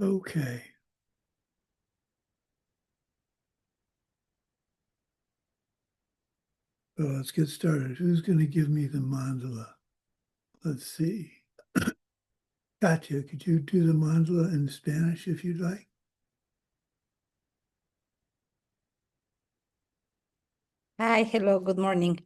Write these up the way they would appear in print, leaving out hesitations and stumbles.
Okay. Well, let's get started. Who's going to give me the mandala? Let's see. Katya, could you do the mandala in Spanish if you'd like? Hi, hello, good morning.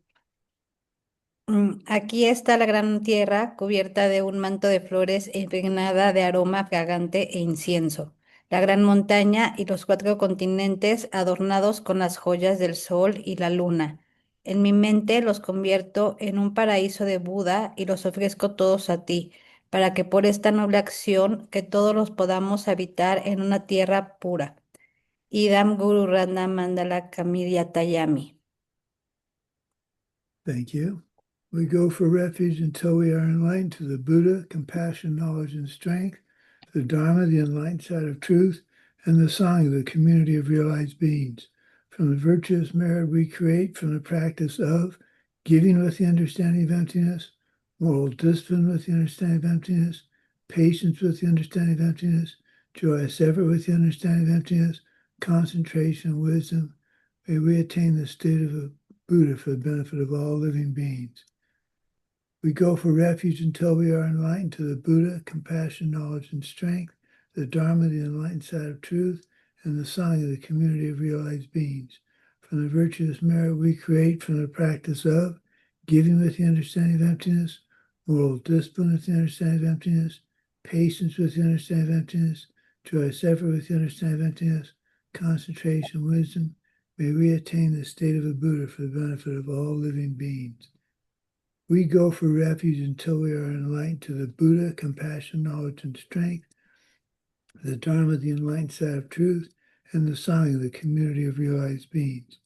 Aquí está la gran tierra cubierta de un manto de flores e impregnada de aroma fragante e incienso. La gran montaña y los cuatro continentes adornados con las joyas del sol y la luna. En mi mente los convierto en un paraíso de Buda y los ofrezco todos a ti, para que por esta noble acción que todos los podamos habitar en una tierra pura. Idam Guru Randa Mandala Tayami. Thank you. We go for refuge until we are enlightened to the Buddha, compassion, knowledge, and strength, the Dharma, the enlightened side of truth, and the Sangha, the community of realized beings. From the virtuous merit we create from the practice of giving with the understanding of emptiness, moral discipline with the understanding of emptiness, patience with the understanding of emptiness, joyous effort with the understanding of emptiness, concentration, wisdom, may we attain the state of a Buddha for the benefit of all living beings. We go for refuge until we are enlightened to the Buddha, compassion, knowledge, and strength, the Dharma, the enlightened side of truth, and the Sangha, the community of realized beings. From the virtuous merit we create from the practice of giving with the understanding of emptiness, moral discipline with the understanding of emptiness, patience with the understanding of emptiness, joyous effort with the understanding of emptiness, concentration, wisdom, may we attain the state of a Buddha for the benefit of all living beings. We go for refuge until we are enlightened to the Buddha, compassion, knowledge, and strength, the Dharma, the enlightened side of truth, and the Sangha, the community of realized beings.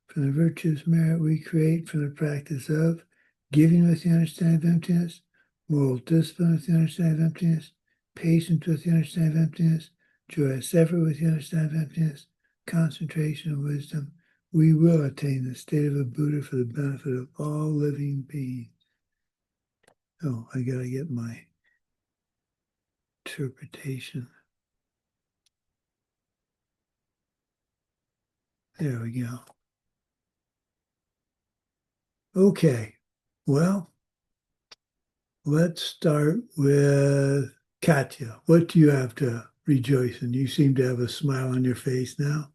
From the virtuous merit we create from the practice of giving with the understanding of emptiness, moral discipline with the understanding of emptiness, patience with the understanding of emptiness, joyous effort with the understanding of emptiness, concentration and wisdom, we will attain the state of a Buddha for the benefit of all living beings. Oh, I gotta get my interpretation. There we go. Okay, well, let's start with Katya. What do you have to rejoice in? You seem to have a smile on your face now.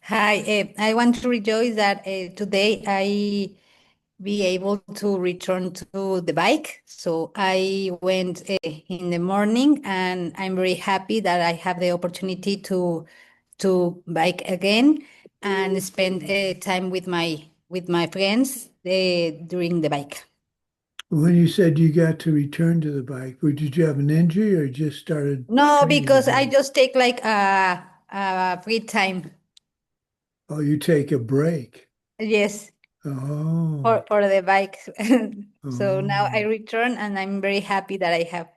Hi, I want to rejoice that today I be able to return to the bike. So I went in the morning, and I'm very happy that I have the opportunity to bike again and spend time with my friends during the bike. When you said you got to return to the bike, did you have an injury or just started No, training because I again? just take like a free time. Oh, you take a break. Yes, Oh, for the bike. So now I oh. return, and I'm very happy that I have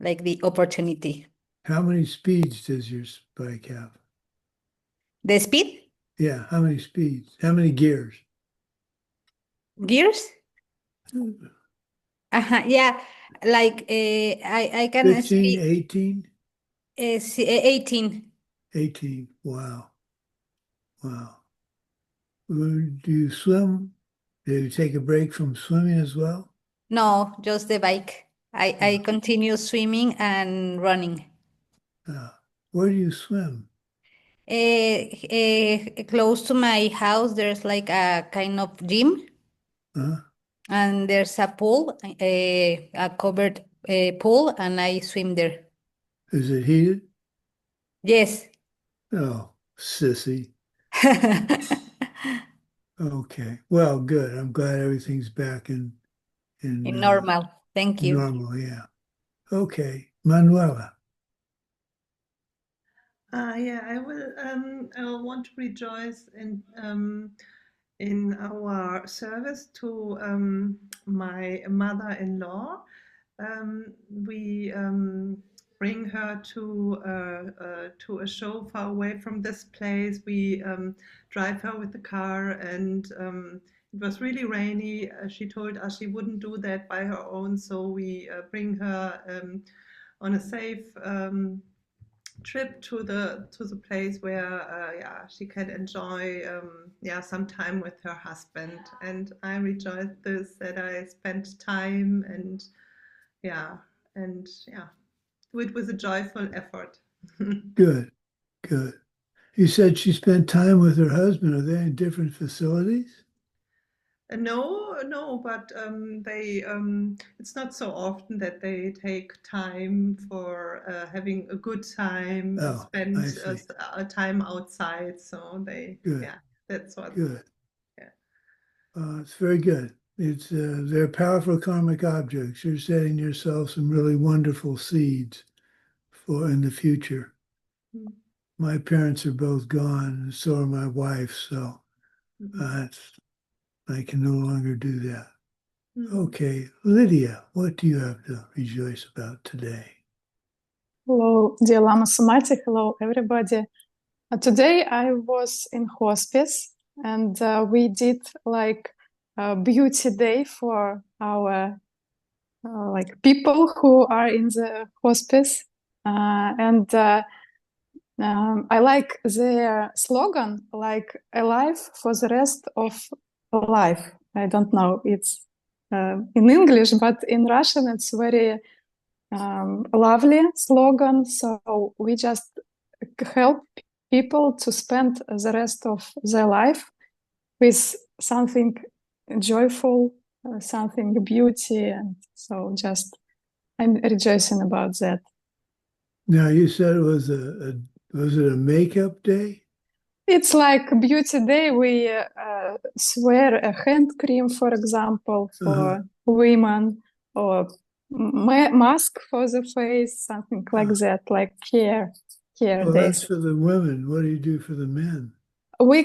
like the opportunity. How many speeds does your bike have? The speed Yeah, how many speeds? How many gears? gears? Yeah, like I can 15, say 18? 18. 18. Wow. Wow. Do you swim? Do you take a break from swimming as well? No, just the bike. I Uh, continue swimming and running. uh, where do you swim? Close to my house, there's like a kind of gym, Huh? and there's a pool, a covered pool, and I swim there. Is it heated? Yes. Oh, sissy. Okay. Well, good. I'm glad everything's back in Normal. Thank you. normal. Yeah. Okay. Manuela. Yeah, I will want to rejoice in our service to my mother-in-law. We bring her to a show far away from this place. We drive her with the car, and it was really rainy. She told us she wouldn't do that by her own, so we bring her on a safe trip to the place where she can enjoy some time with her husband. And I rejoice this that I spent time and do it with a joyful effort. Good, good. You said she spent time with her husband. Are they in different facilities? No, but they it's not so often that they take time for having a good time, Oh, spend I see. time outside. So they, Good, that's what. good. Yeah. It's very good. It's they're powerful karmic objects. You're setting yourself some really wonderful seeds for in the future. Mm. My parents are both gone, and so are my wife. So Mhm. I can no longer do that. Mhm. Okay, Lydia, what do you have to rejoice about today? Hello, dear Lama Sumati. Hello, everybody. Today I was in hospice and we did like a beauty day for our like people who are in the hospice. I like their slogan, like alive for the rest of life. I don't know, it's in English, but in Russian it's very lovely slogan. So we just help people to spend the rest of their life with something joyful, something beauty. And so just I'm rejoicing about that. Now you said it was was it a makeup day? It's like beauty day. We swear a hand cream, for example, for women, or mask for the face, something like that, like care Well, that's days. for the women. What do you do for the men? We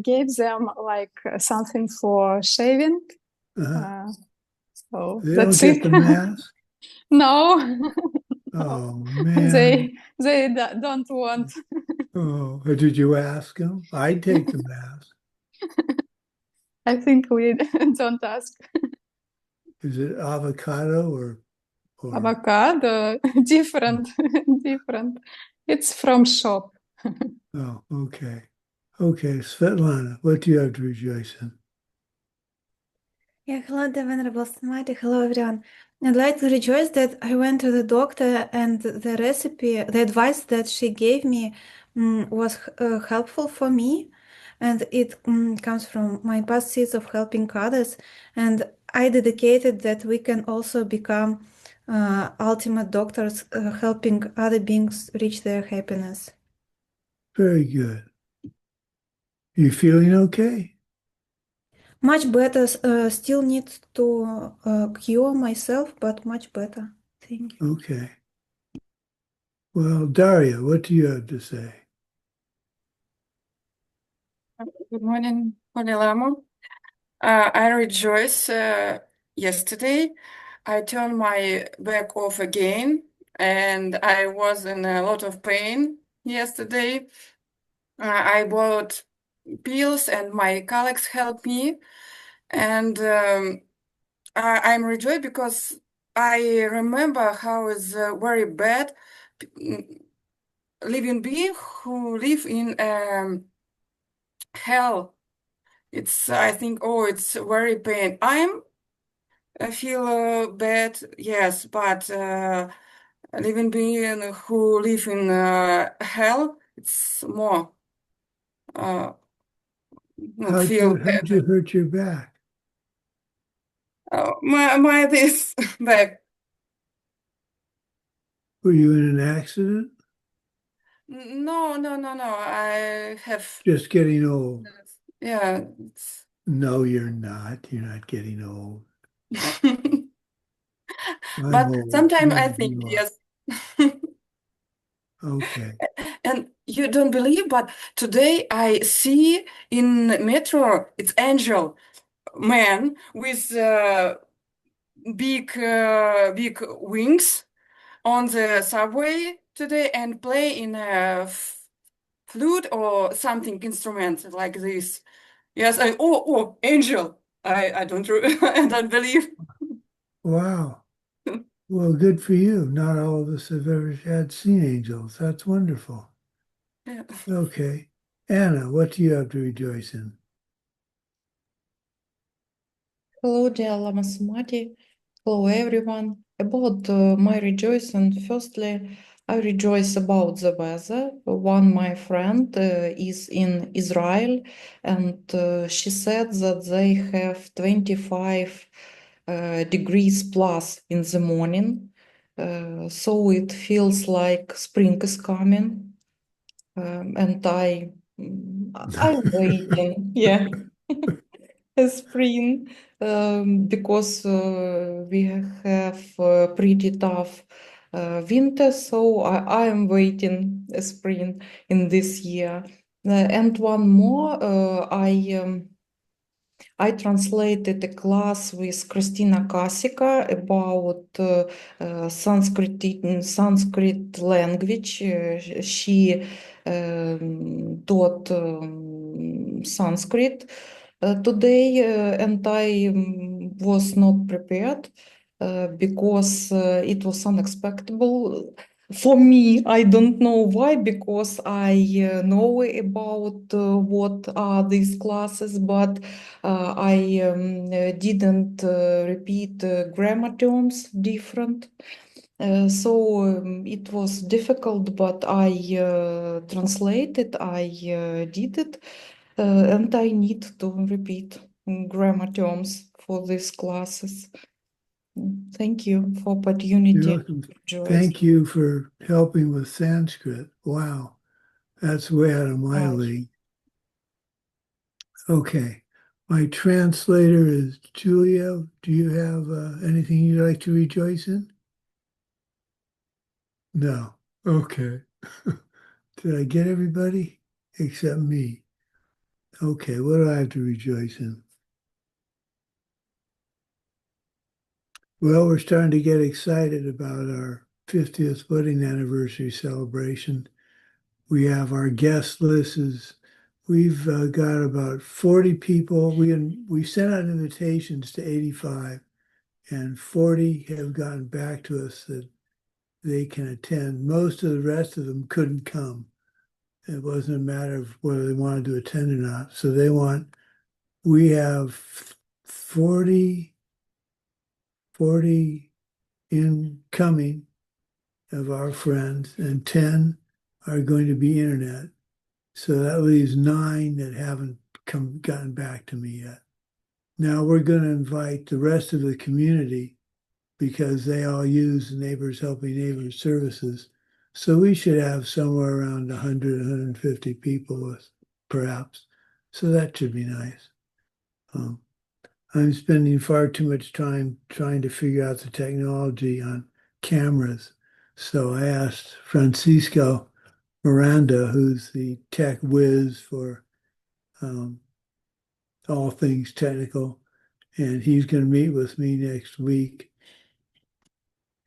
gave them like something for shaving. So They that's don't get it. the mask? No, Oh, man. they don't want. Oh, did you ask them? I'd take the mask. I think we don't ask. Is it avocado or Avocado, different, different. It's from shop. oh, okay. Okay, Svetlana, what do you have to rejoice in? Yeah, hello, the Venerable Sumati. Hello, everyone. I'd like to rejoice that I went to the doctor and the recipe, the advice that she gave me was helpful for me. And it comes from my past seeds of helping others. And I dedicated that we can also become ultimate doctors, helping other beings reach their happiness. Very good. You feeling okay? Much better. Still need to cure myself, but much better. Thank you. Okay. Well, Daria, what do you have to say? Good morning, Holy Lama. I rejoice. Yesterday, I turned my back off again, and I was in a lot of pain yesterday. I bought pills, and my colleagues helped me, and I'm rejoiced because I remember how it's very bad living being who live in hell. It's, I think, oh, it's very pain. I feel bad, yes, but living being who live in hell, it's more How'd feel you hurt your back? my this back. Were you in an accident? No. I have Just getting old. yeah. No, you're not. You're not getting old. I'm But old. sometimes I Yeah, think you are. yes. Okay. And you don't believe, but today I see in metro it's angel man with big wings on the subway today and play in a flute or something instrument like this. Yes, angel. I don't I don't believe. Wow. Well, good for you. Not all of us have ever had seen angels. That's wonderful. Yeah. Okay. Anna, what do you have to rejoice in? Hello, dear Lama Sumati. Hello, everyone. About my rejoicing, firstly, I rejoice about the weather. One, my friend, is in Israel, and she said that they have 25 degrees plus in the morning. So it feels like spring is coming, and I'm waiting. Yeah. Spring, because we have pretty tough winter, so I am waiting a spring in this year. And one more, I translated a class with Christina Kasika about Sanskrit language. She taught Sanskrit today, and I was not prepared because it was unexpected. For me, I don't know why, because I know about what are these classes, but I didn't repeat grammar terms different. So it was difficult, but I translated, I did it, and I need to repeat grammar terms for these classes. Thank you for opportunity. You're welcome. Joyce. Thank you for helping with Sanskrit. Wow, that's way out of my league. Okay, my translator is Julia. Do you have anything you'd like to rejoice in? No. Okay. Did I get everybody except me? Okay, what do I have to rejoice in? Well, we're starting to get excited about our 50th wedding anniversary celebration. We have our guest list we've got about 40 people. We sent out invitations to 85, and 40 have gotten back to us that they can attend. Most of the rest of them couldn't come. It wasn't a matter of whether they wanted to attend or not. So we have 40 incoming of our friends, and 10 are going to be internet. So that leaves 9 that haven't gotten back to me yet. Now we're going to invite the rest of the community because they all use Neighbors Helping Neighbors services. So we should have somewhere around 100, 150 people, perhaps. So that should be nice. I'm spending far too much time trying to figure out the technology on cameras. So I asked Francisco Miranda, who's the tech whiz for all things technical, and he's going to meet with me next week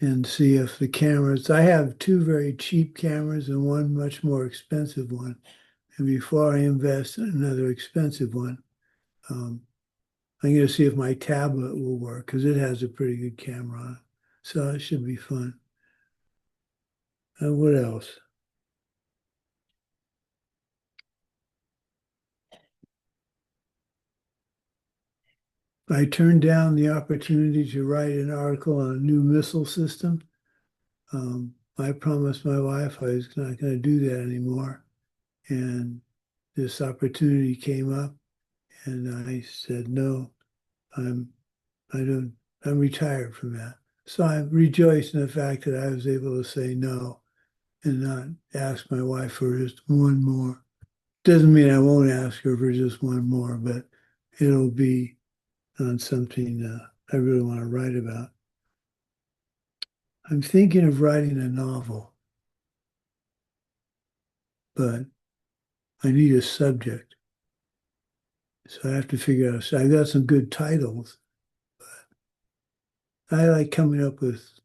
and see if the cameras, I have 2 very cheap cameras and 1 much more expensive one. And before I invest in another expensive one, I'm going to see if my tablet will work because it has a pretty good camera on it. So it should be fun. What else? I turned down the opportunity to write an article on a new missile system. I promised my wife I was not going to do that anymore. And this opportunity came up, and I said, no, I'm retired from that. So I rejoiced in the fact that I was able to say no and not ask my wife for just 1 more. Doesn't mean I won't ask her for just 1 more, but it'll be on something I really want to write about. I'm thinking of writing a novel, but I need a subject. So I have to figure out, so I got some good titles, but I like coming up with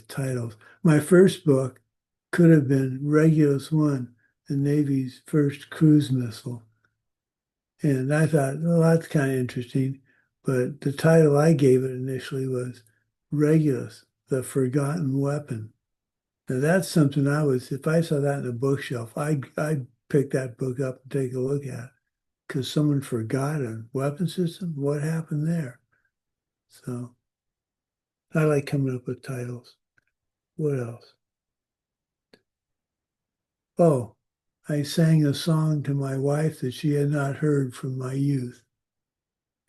titles. My first book could have been Regulus 1, the Navy's first cruise missile. And I thought, well, that's kind of interesting. But the title I gave it initially was Regulus, The Forgotten Weapon. Now that's something if I saw that in a bookshelf, I'd pick that book up and take a look at it, because someone forgot a weapon system. What happened there? So I like coming up with titles. What else? Oh, I sang a song to my wife that she had not heard from my youth.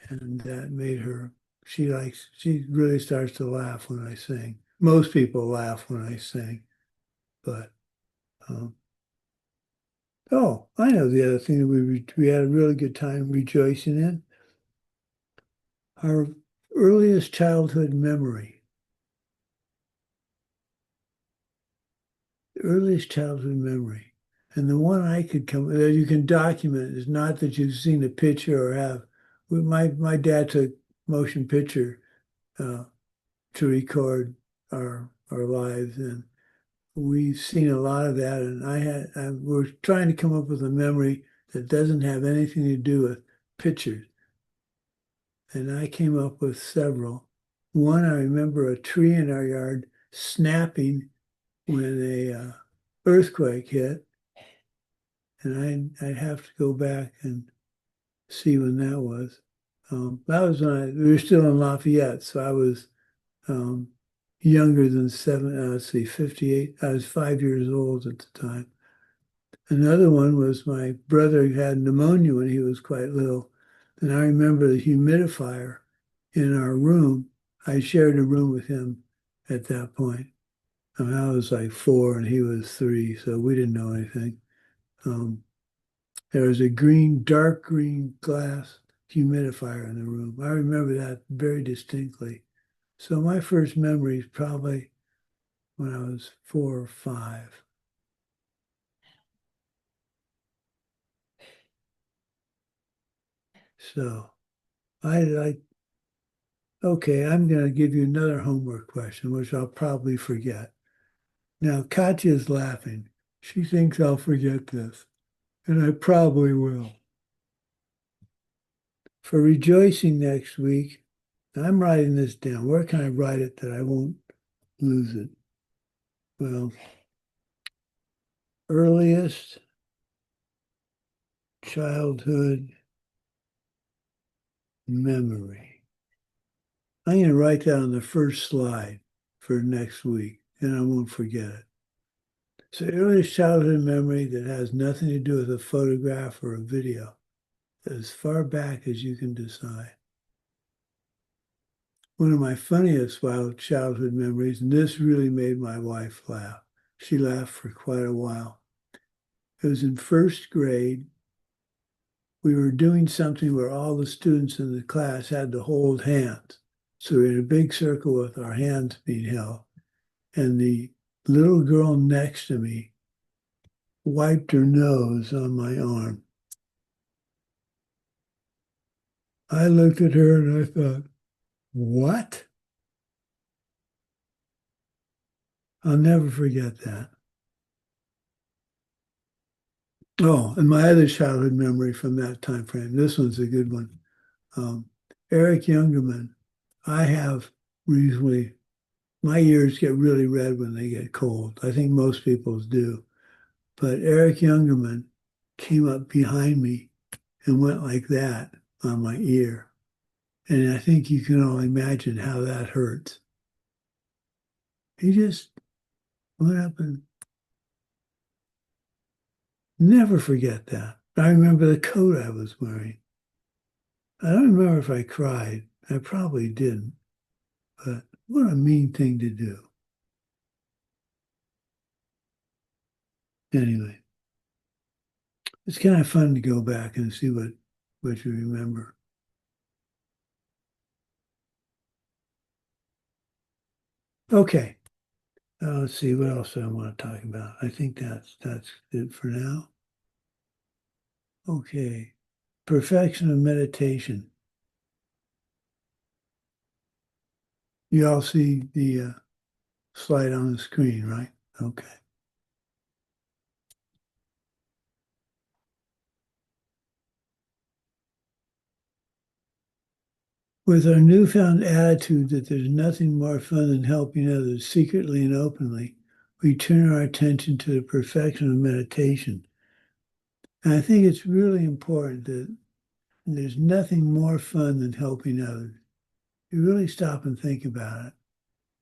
And that made her, she really starts to laugh when I sing. Most people laugh when I sing, but, oh, I know the other thing that we had a really good time rejoicing in. Our earliest childhood memory. The earliest childhood memory. And the one I could that you can document is not that you've seen a picture or have. My dad took motion picture to record our lives, and we've seen a lot of that. And we're trying to come up with a memory that doesn't have anything to do with pictures. And I came up with several. One, I remember a tree in our yard snapping when a earthquake hit. And I'd have to go back and see when that was. That was when we were still in Lafayette, so I was younger than 58. I was 5 years old at the time. Another one was my brother had pneumonia when he was quite little, and I remember the humidifier in our room. I shared a room with him at that point. I was like 4 and he was 3, so we didn't know anything. There was a dark green glass humidifier in the room. I remember that very distinctly. So my first memory is probably when I was 4 or 5. So okay, I'm going to give you another homework question, which I'll probably forget. Now, Katya's laughing. She thinks I'll forget this, and I probably will. For rejoicing next week, I'm writing this down. Where can I write it that I won't lose it? Well, earliest childhood memory. I'm going to write that on the first slide for next week, and I won't forget it. So earliest childhood memory that has nothing to do with a photograph or a video, as far back as you can decide. One of my funniest childhood memories, and this really made my wife laugh. She laughed for quite a while. It was in first grade. We were doing something where all the students in the class had to hold hands. So we were in a big circle with our hands being held. And the little girl next to me wiped her nose on my arm. I looked at her and I thought, what? I'll never forget that. Oh, and my other childhood memory from that time frame, this one's a good one. Eric Youngerman, I have reasonably, my ears get really red when they get cold. I think most people's do. But Eric Youngerman came up behind me and went like that on my ear. And I think you can all imagine how that hurts. He just went up and never forget that. I remember the coat I was wearing. I don't remember if I cried. I probably didn't. But what a mean thing to do. Anyway, it's kind of fun to go back and see what you remember. Okay. Let's see what else I want to talk about. I think that's it for now. Okay. Perfection of meditation. You all see the slide on the screen, right? Okay. With our newfound attitude that there's nothing more fun than helping others secretly and openly, we turn our attention to the perfection of meditation. And I think it's really important that there's nothing more fun than helping others. You really stop and think about it.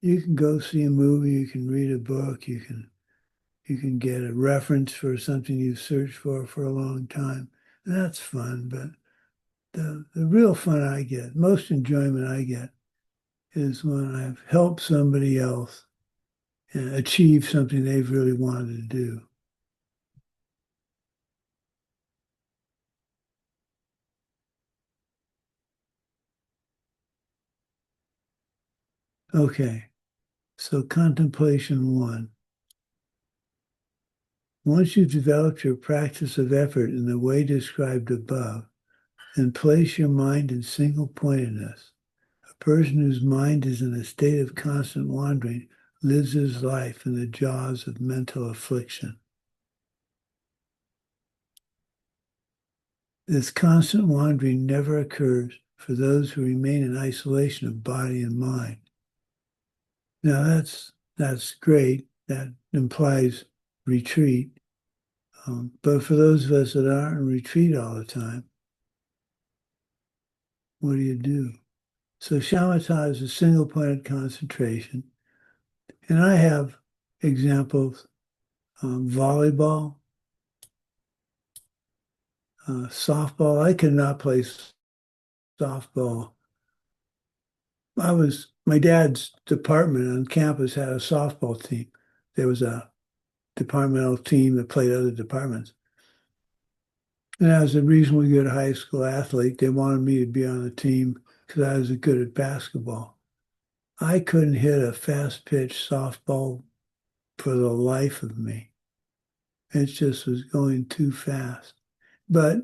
You can go see a movie, you can read a book, you can get a reference for something you've searched for a long time. And that's fun, but the real fun I get, most enjoyment I get, is when I've helped somebody else achieve something they've really wanted to do. Okay, so contemplation 1. Once you've developed your practice of effort in the way described above, then place your mind in single pointedness. A person whose mind is in a state of constant wandering lives his life in the jaws of mental affliction. This constant wandering never occurs for those who remain in isolation of body and mind. Now that's great. That implies retreat. But for those of us that aren't in retreat all the time, what do you do? So shamatha is a single-pointed concentration. And I have examples, volleyball, softball. I could not play softball. My dad's department on campus had a softball team. There was a departmental team that played other departments. And I was a reasonably good high school athlete. They wanted me to be on the team because I was good at basketball. I couldn't hit a fast pitch softball for the life of me. It just was going too fast. But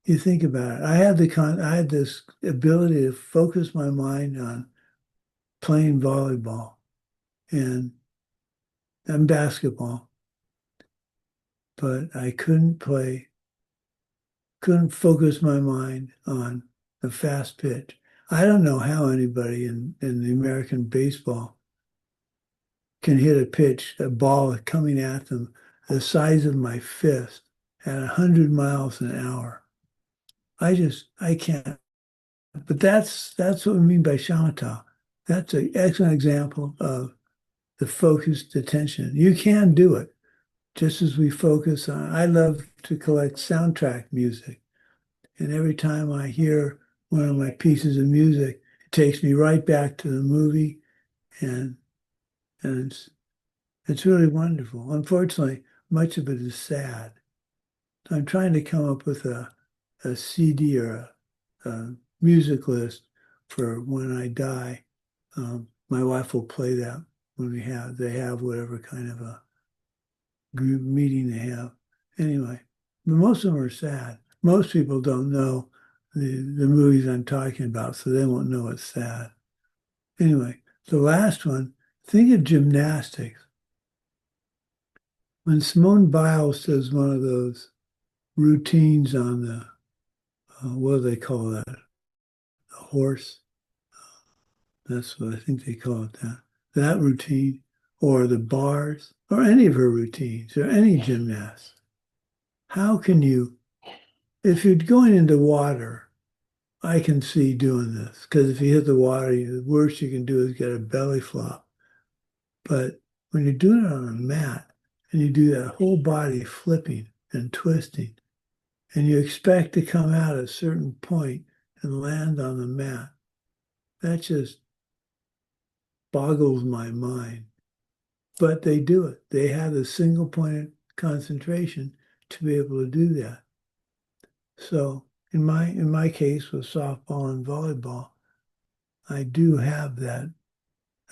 you think about it. I had this ability to focus my mind on playing volleyball and basketball, but I couldn't focus my mind on a fast pitch. I don't know how anybody in the American baseball can hit a ball coming at them the size of my fist at 100 miles an hour. I can't. But that's what we mean by shamatha. That's an excellent example of the focused attention. You can do it, just as we focus on. I love to collect soundtrack music. And every time I hear one of my pieces of music, it takes me right back to the movie, and it's really wonderful. Unfortunately, much of it is sad. So I'm trying to come up with a CD or a music list for when I die. My wife will play that when they have whatever kind of a group meeting they have. Anyway, but most of them are sad. Most people don't know the movies I'm talking about, so they won't know it's sad. Anyway, the last one, think of gymnastics. When Simone Biles does one of those routines on the, what do they call that? The horse. That's what I think they call it that. That routine, or the bars, or any of her routines, or any gymnast. How can you, if you're going into water, I can see doing this, because if you hit the water, the worst you can do is get a belly flop. But when you're doing it on a mat, and you do that whole body flipping and twisting, and you expect to come out at a certain point and land on the mat, that just boggles my mind. But they do it. They have a single pointed concentration to be able to do that. So in my case with softball and volleyball, I do have that.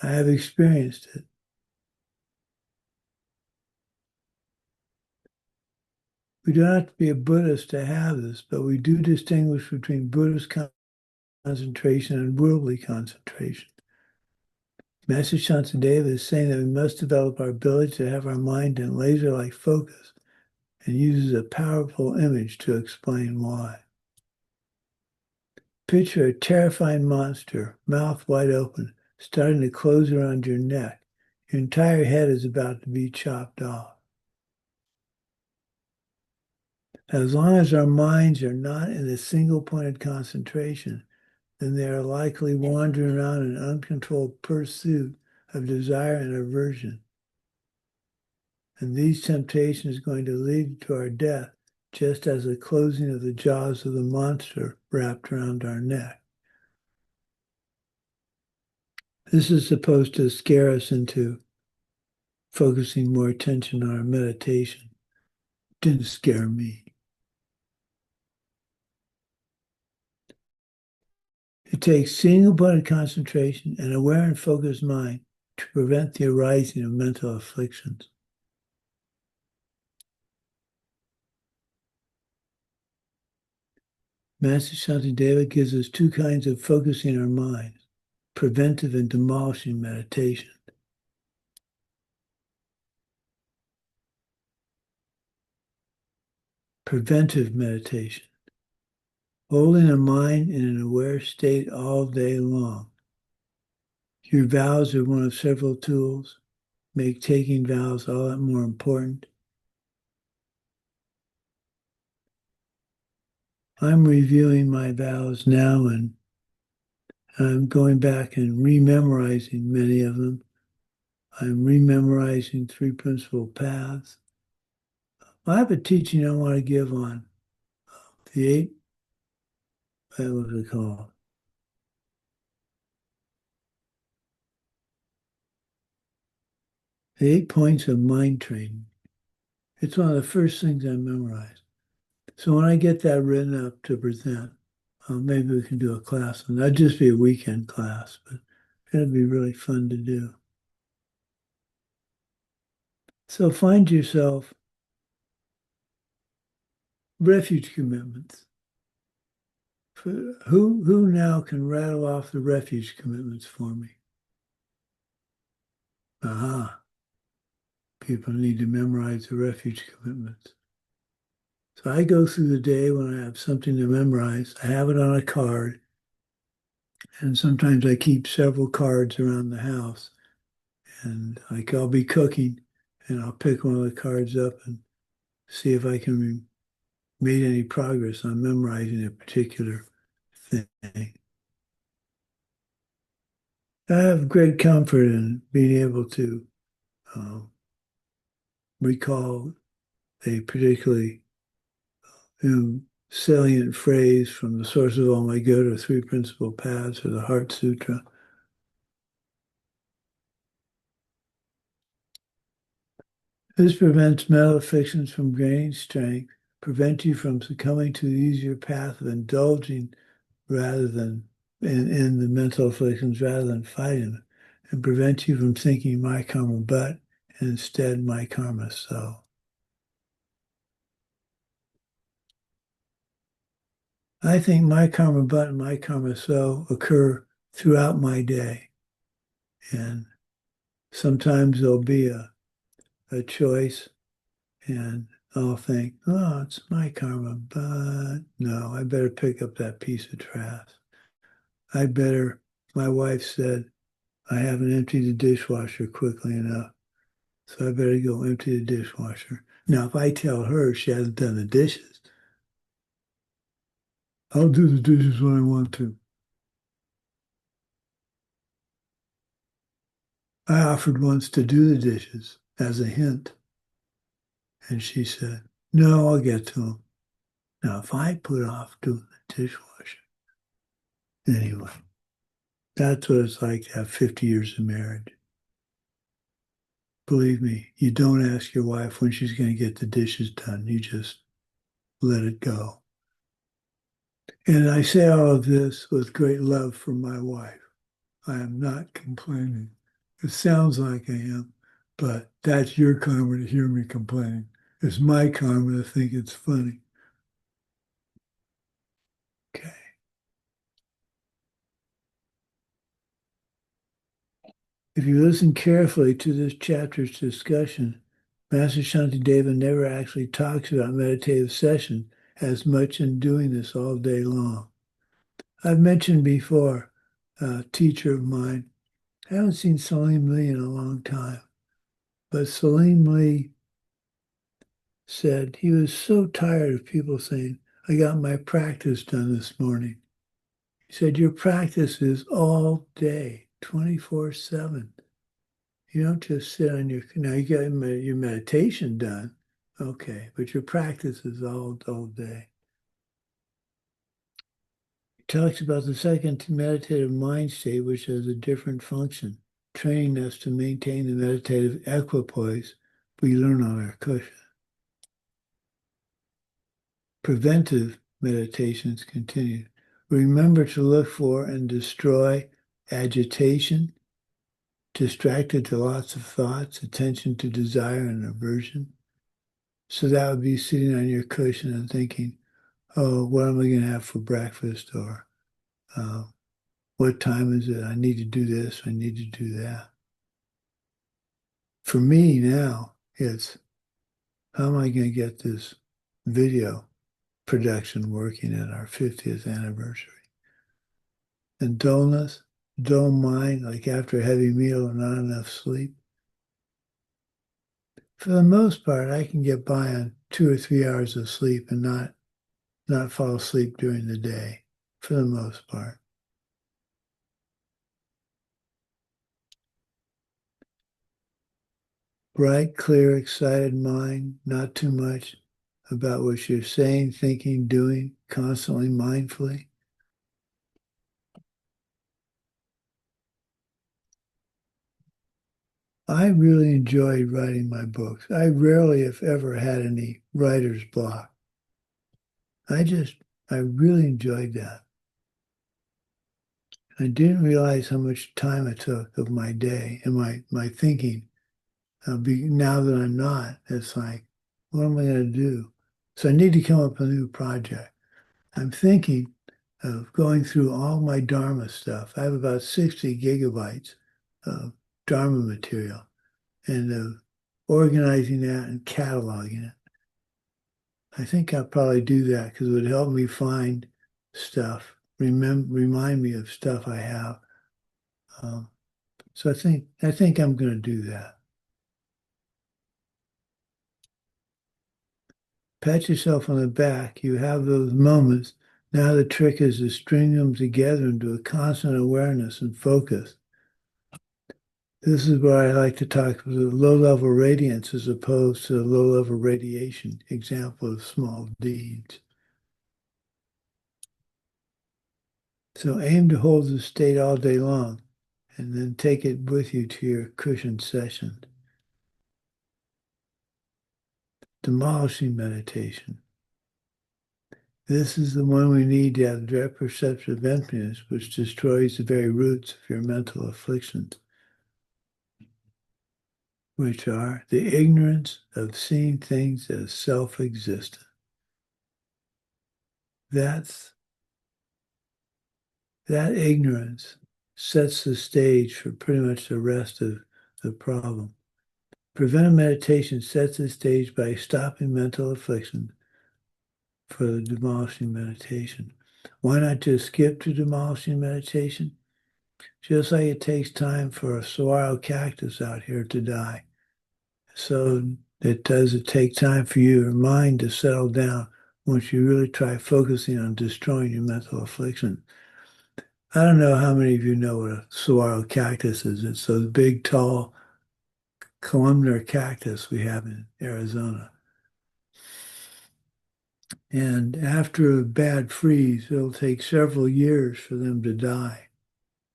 I have experienced it. We don't have to be a Buddhist to have this, but we do distinguish between Buddhist concentration and worldly concentration. Master Shantideva is saying that we must develop our ability to have our mind in laser-like focus, and uses a powerful image to explain why. Picture a terrifying monster, mouth wide open, starting to close around your neck. Your entire head is about to be chopped off. As long as our minds are not in a single-pointed concentration, then they are likely wandering around in uncontrolled pursuit of desire and aversion. And these temptations are going to lead to our death, just as the closing of the jaws of the monster wrapped around our neck. This is supposed to scare us into focusing more attention on our meditation. Didn't scare me. It takes single-pointed concentration and aware and focused mind to prevent the arising of mental afflictions. Master Shantideva gives us two kinds of focusing our minds, preventive and demolishing meditation. Preventive meditation, holding a mind in an aware state all day long. Your vows are one of several tools, make taking vows all that more important. I'm reviewing my vows now, and I'm going back and rememorizing many of them. I'm rememorizing three principal paths. I have a teaching I want to give on the eight, what was it called? The 8 points of mind training. It's one of the first things I memorized. So when I get that written up to present, maybe we can do a class. And that'd just be a weekend class, but it'd be really fun to do. So find yourself refuge commitments. Who now can rattle off the refuge commitments for me? Aha. People need to memorize the refuge commitments. So I go through the day when I have something to memorize. I have it on a card. And sometimes I keep several cards around the house. And like I'll be cooking and I'll pick one of the cards up and see if I can make any progress on memorizing a particular thing. I have great comfort in being able to recall a particularly salient phrase from the source of all my good or three principal paths or the Heart Sutra. This prevents mental afflictions from gaining strength, prevent you from succumbing to the easier path of indulging rather than in the mental afflictions rather than fighting them, and prevent you from thinking my karma but and instead my karma so. I think my karma but and my karma so occur throughout my day. And sometimes there'll be a choice and I'll think, oh, it's my karma, but no, I better pick up that piece of trash. My wife said, I haven't emptied the dishwasher quickly enough, so I better go empty the dishwasher. Now, if I tell her she hasn't done the dishes, I'll do the dishes when I want to. I offered once to do the dishes as a hint, and she said, no, I'll get to them. Now, if I put off doing the dishwasher, anyway, that's what it's like to have 50 years of marriage. Believe me, you don't ask your wife when she's going to get the dishes done. You just let it go. And I say all of this with great love for my wife. I am not complaining. It sounds like I am, but that's your karma to hear me complaining. It's my karma to think it's funny. Okay. If you listen carefully to this chapter's discussion, Master Shantideva never actually talks about meditative session as much in doing this all day long. I've mentioned before, a teacher of mine. I haven't seen Salim Lee in a long time, but Salim Lee said he was so tired of people saying, I got my practice done this morning. He said, your practice is all day, 24/7. You don't just sit on now you got your meditation done, okay, but your practice is all day. He talks about the second meditative mind state, which has a different function, training us to maintain the meditative equipoise we learn on our cushion. Preventive meditations continue. Remember to look for and destroy agitation, distracted to lots of thoughts, attention to desire and aversion. So that would be sitting on your cushion and thinking, oh, what am I going to have for breakfast? Or what time is it? I need to do this. I need to do that. For me now, it's how am I going to get this video production working at our 50th anniversary? And dullness, dull mind, like after a heavy meal or not enough sleep. For the most part, I can get by on 2 or 3 hours of sleep and not fall asleep during the day, for the most part. Bright, clear, excited mind, not too much about what you're saying, thinking, doing, constantly mindfully. I really enjoyed writing my books. I rarely, if ever, had any writer's block. I really enjoyed that. I didn't realize how much time it took of my day and my thinking. Now that I'm not, it's like, what am I going to do? So I need to come up with a new project. I'm thinking of going through all my Dharma stuff. I have about 60 gigabytes of Dharma material and of organizing that and cataloging it. I think I'll probably do that because it would help me find stuff, remind me of stuff I have. So I think I'm going to do that. Pat yourself on the back. You have those moments. Now the trick is to string them together into a constant awareness and focus. This is where I like to talk about the low-level radiance as opposed to the low-level radiation, example of small deeds. So aim to hold the state all day long and then take it with you to your cushion session. Demolishing meditation. This is the one we need to have direct perception of emptiness, which destroys the very roots of your mental afflictions, which are the ignorance of seeing things as self-existent. That ignorance sets the stage for pretty much the rest of the problem. Preventive meditation sets the stage by stopping mental affliction for the demolishing meditation. Why not just skip to demolishing meditation? Just like it takes time for a saguaro cactus out here to die. So it take time for your mind to settle down once you really try focusing on destroying your mental affliction. I don't know how many of you know what a saguaro cactus is. It's those big, tall, columnar cactus we have in Arizona. And after a bad freeze, it'll take several years for them to die.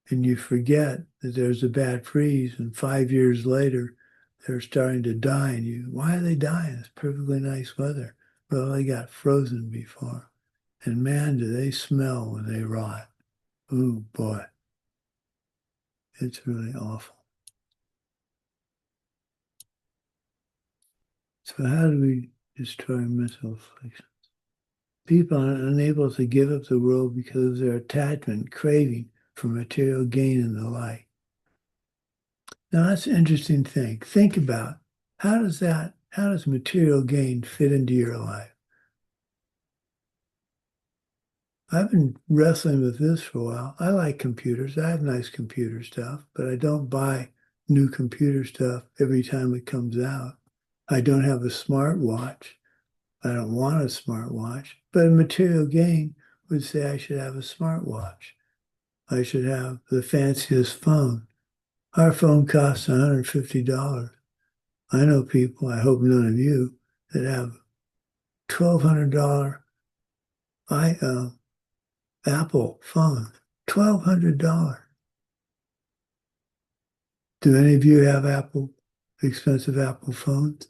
And you forget that there's a bad freeze, and 5 years later, they're starting to die. And why are they dying? It's perfectly nice weather. Well, they got frozen before. And man, do they smell when they rot. Ooh, boy. It's really awful. So how do we destroy mental afflictions? People are unable to give up the world because of their attachment, craving for material gain and the like. Now that's an interesting thing. Think about how does material gain fit into your life? I've been wrestling with this for a while. I like computers. I have nice computer stuff, but I don't buy new computer stuff every time it comes out. I don't have a smartwatch. I don't want a smartwatch, but a material gain would say I should have a smartwatch. I should have the fanciest phone. Our phone costs $150. I know people, I hope none of you, that have $1,200 Apple phone. $1,200. Do any of you have expensive Apple phones?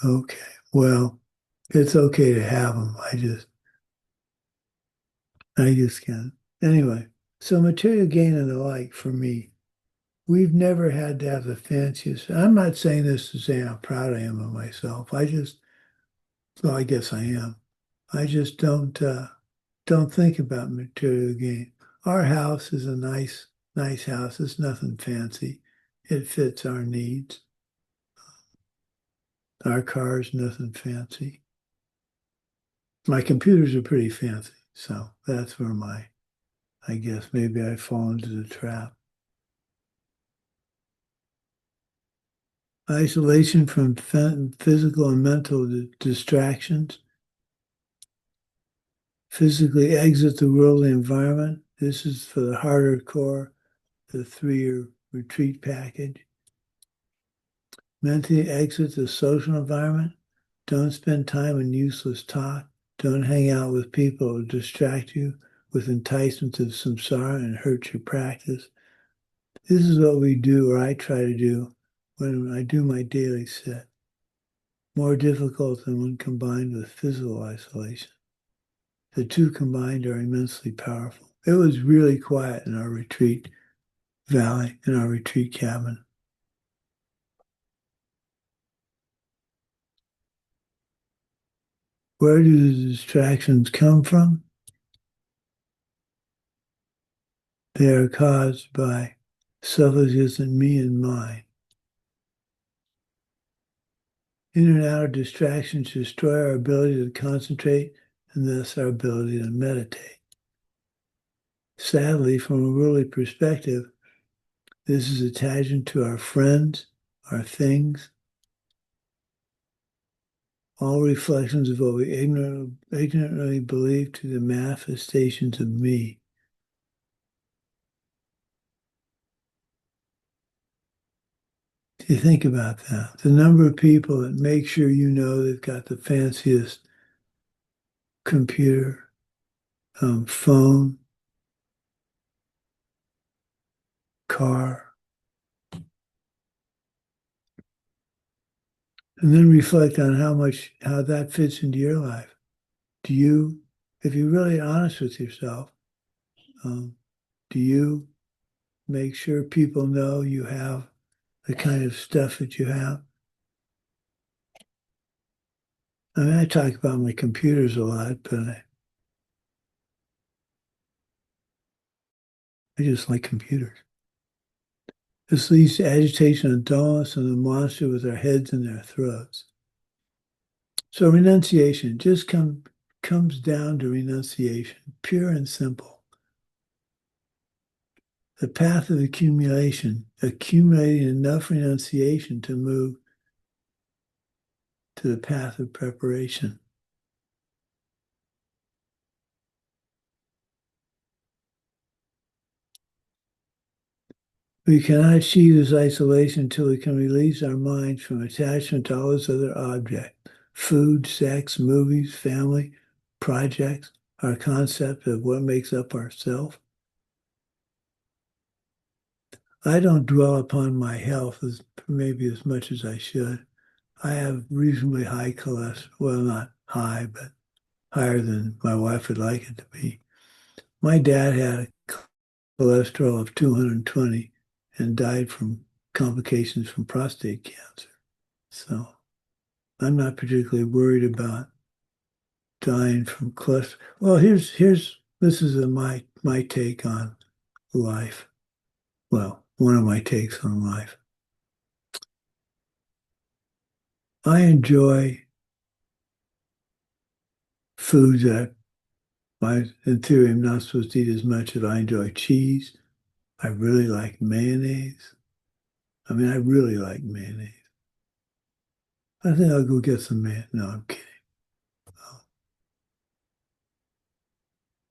Okay, well, it's okay to have them. I just can't. Anyway, so material gain and the like for me. We've never had to have the fanciest. I'm not saying this to say how proud I am of myself. Well, I guess I am. I just don't think about material gain. Our house is a nice house. It's nothing fancy. It fits our needs. Our car is nothing fancy. My computers are pretty fancy, so that's where I guess maybe I fall into the trap. Isolation from physical and mental distractions. Physically exit the worldly environment. This is for the harder core, the 3-year retreat package. Mentally exit the social environment. Don't spend time in useless talk. Don't hang out with people who distract you with enticements of samsara and hurt your practice. This is what we do, or I try to do, when I do my daily sit. More difficult than when combined with physical isolation. The two combined are immensely powerful. It was really quiet in our retreat valley, in our retreat cabin. Where do the distractions come from? They are caused by self-existent me and mine. In and outer distractions destroy our ability to concentrate and thus our ability to meditate. Sadly, from a worldly perspective, this is attachment to our friends, our things, all reflections of what we ignorantly believe to the manifestations of me. Do you think about that? The number of people that make sure you know they've got the fanciest computer, phone, car, and then reflect on how that fits into your life. Do you, if you're really honest with yourself, do you make sure people know you have the kind of stuff that you have? I mean, I talk about my computers a lot, but I just like computers. This leads to agitation and dullness and the monster with their heads in their throats. So renunciation just comes down to renunciation, pure and simple. The path of accumulation, accumulating enough renunciation to move to the path of preparation. We cannot achieve this isolation until we can release our minds from attachment to all those other objects: food, sex, movies, family, projects, our concept of what makes up ourself. I don't dwell upon my health maybe as much as I should. I have reasonably high cholesterol. Well, not high, but higher than my wife would like it to be. My dad had a cholesterol of 220 and died from complications from prostate cancer. So I'm not particularly worried about dying from cholesterol. Well, this is my take on life. Well, one of my takes on life. I enjoy foods that in theory I'm not supposed to eat as much as I enjoy cheese. I really like mayonnaise. I mean, I really like mayonnaise. I think I'll go get some mayonnaise. No, I'm kidding.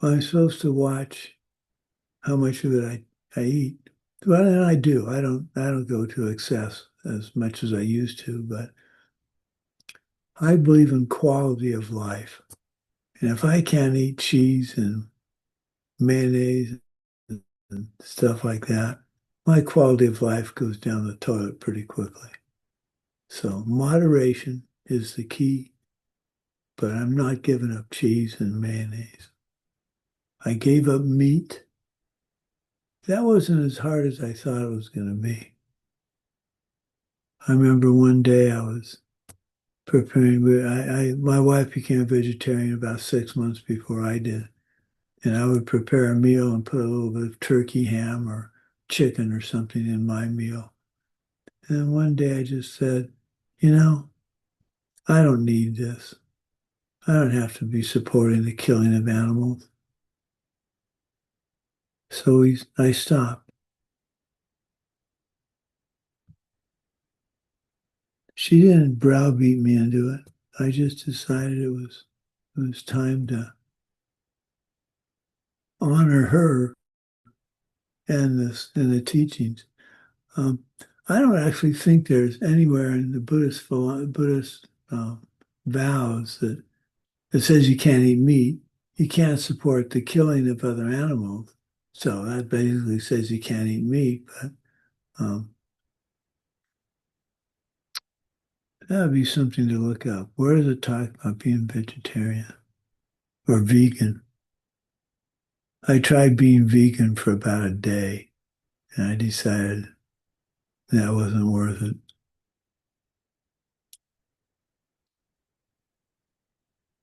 I'm supposed to watch how much of it I eat. Well, and I do. I don't go to excess as much as I used to, but I believe in quality of life. And if I can't eat cheese and mayonnaise and stuff like that, my quality of life goes down the toilet pretty quickly. So moderation is the key, but I'm not giving up cheese and mayonnaise. I gave up meat. That wasn't as hard as I thought it was going to be. I remember one day I was preparing, my wife became a vegetarian about 6 months before I did. And I would prepare a meal and put a little bit of turkey, ham, or chicken or something in my meal. And then one day I just said, I don't need this. I don't have to be supporting the killing of animals. So I stopped. She didn't browbeat me into it. I just decided it was time to honor her and the teachings. I don't actually think there's anywhere in the Buddhist vows that it says you can't eat meat. You can't support the killing of other animals. So that basically says you can't eat meat. But that would be something to look up. Where does it talk about being vegetarian or vegan? I tried being vegan for about a day, and I decided that wasn't worth it.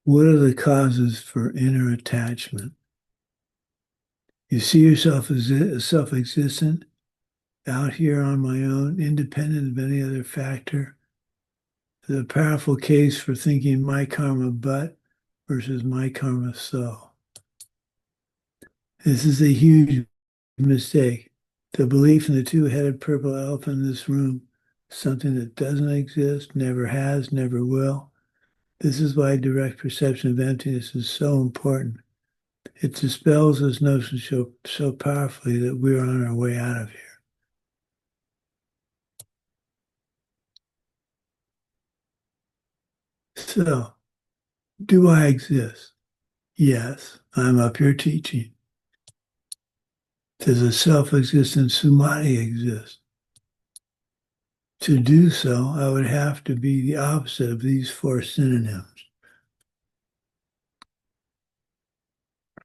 What are the causes for inner attachment? You see yourself as self-existent, out here on my own, independent of any other factor. There's a powerful case for thinking my karma but versus my karma so. This is a huge mistake. The belief in the two-headed purple elephant in this room, something that doesn't exist, never has, never will. This is why direct perception of emptiness is so important. It dispels this notion so powerfully that we're on our way out of here. So, do I exist? Yes, I'm up here teaching. Does a self-existent Sumati exist? To do so, I would have to be the opposite of these four synonyms.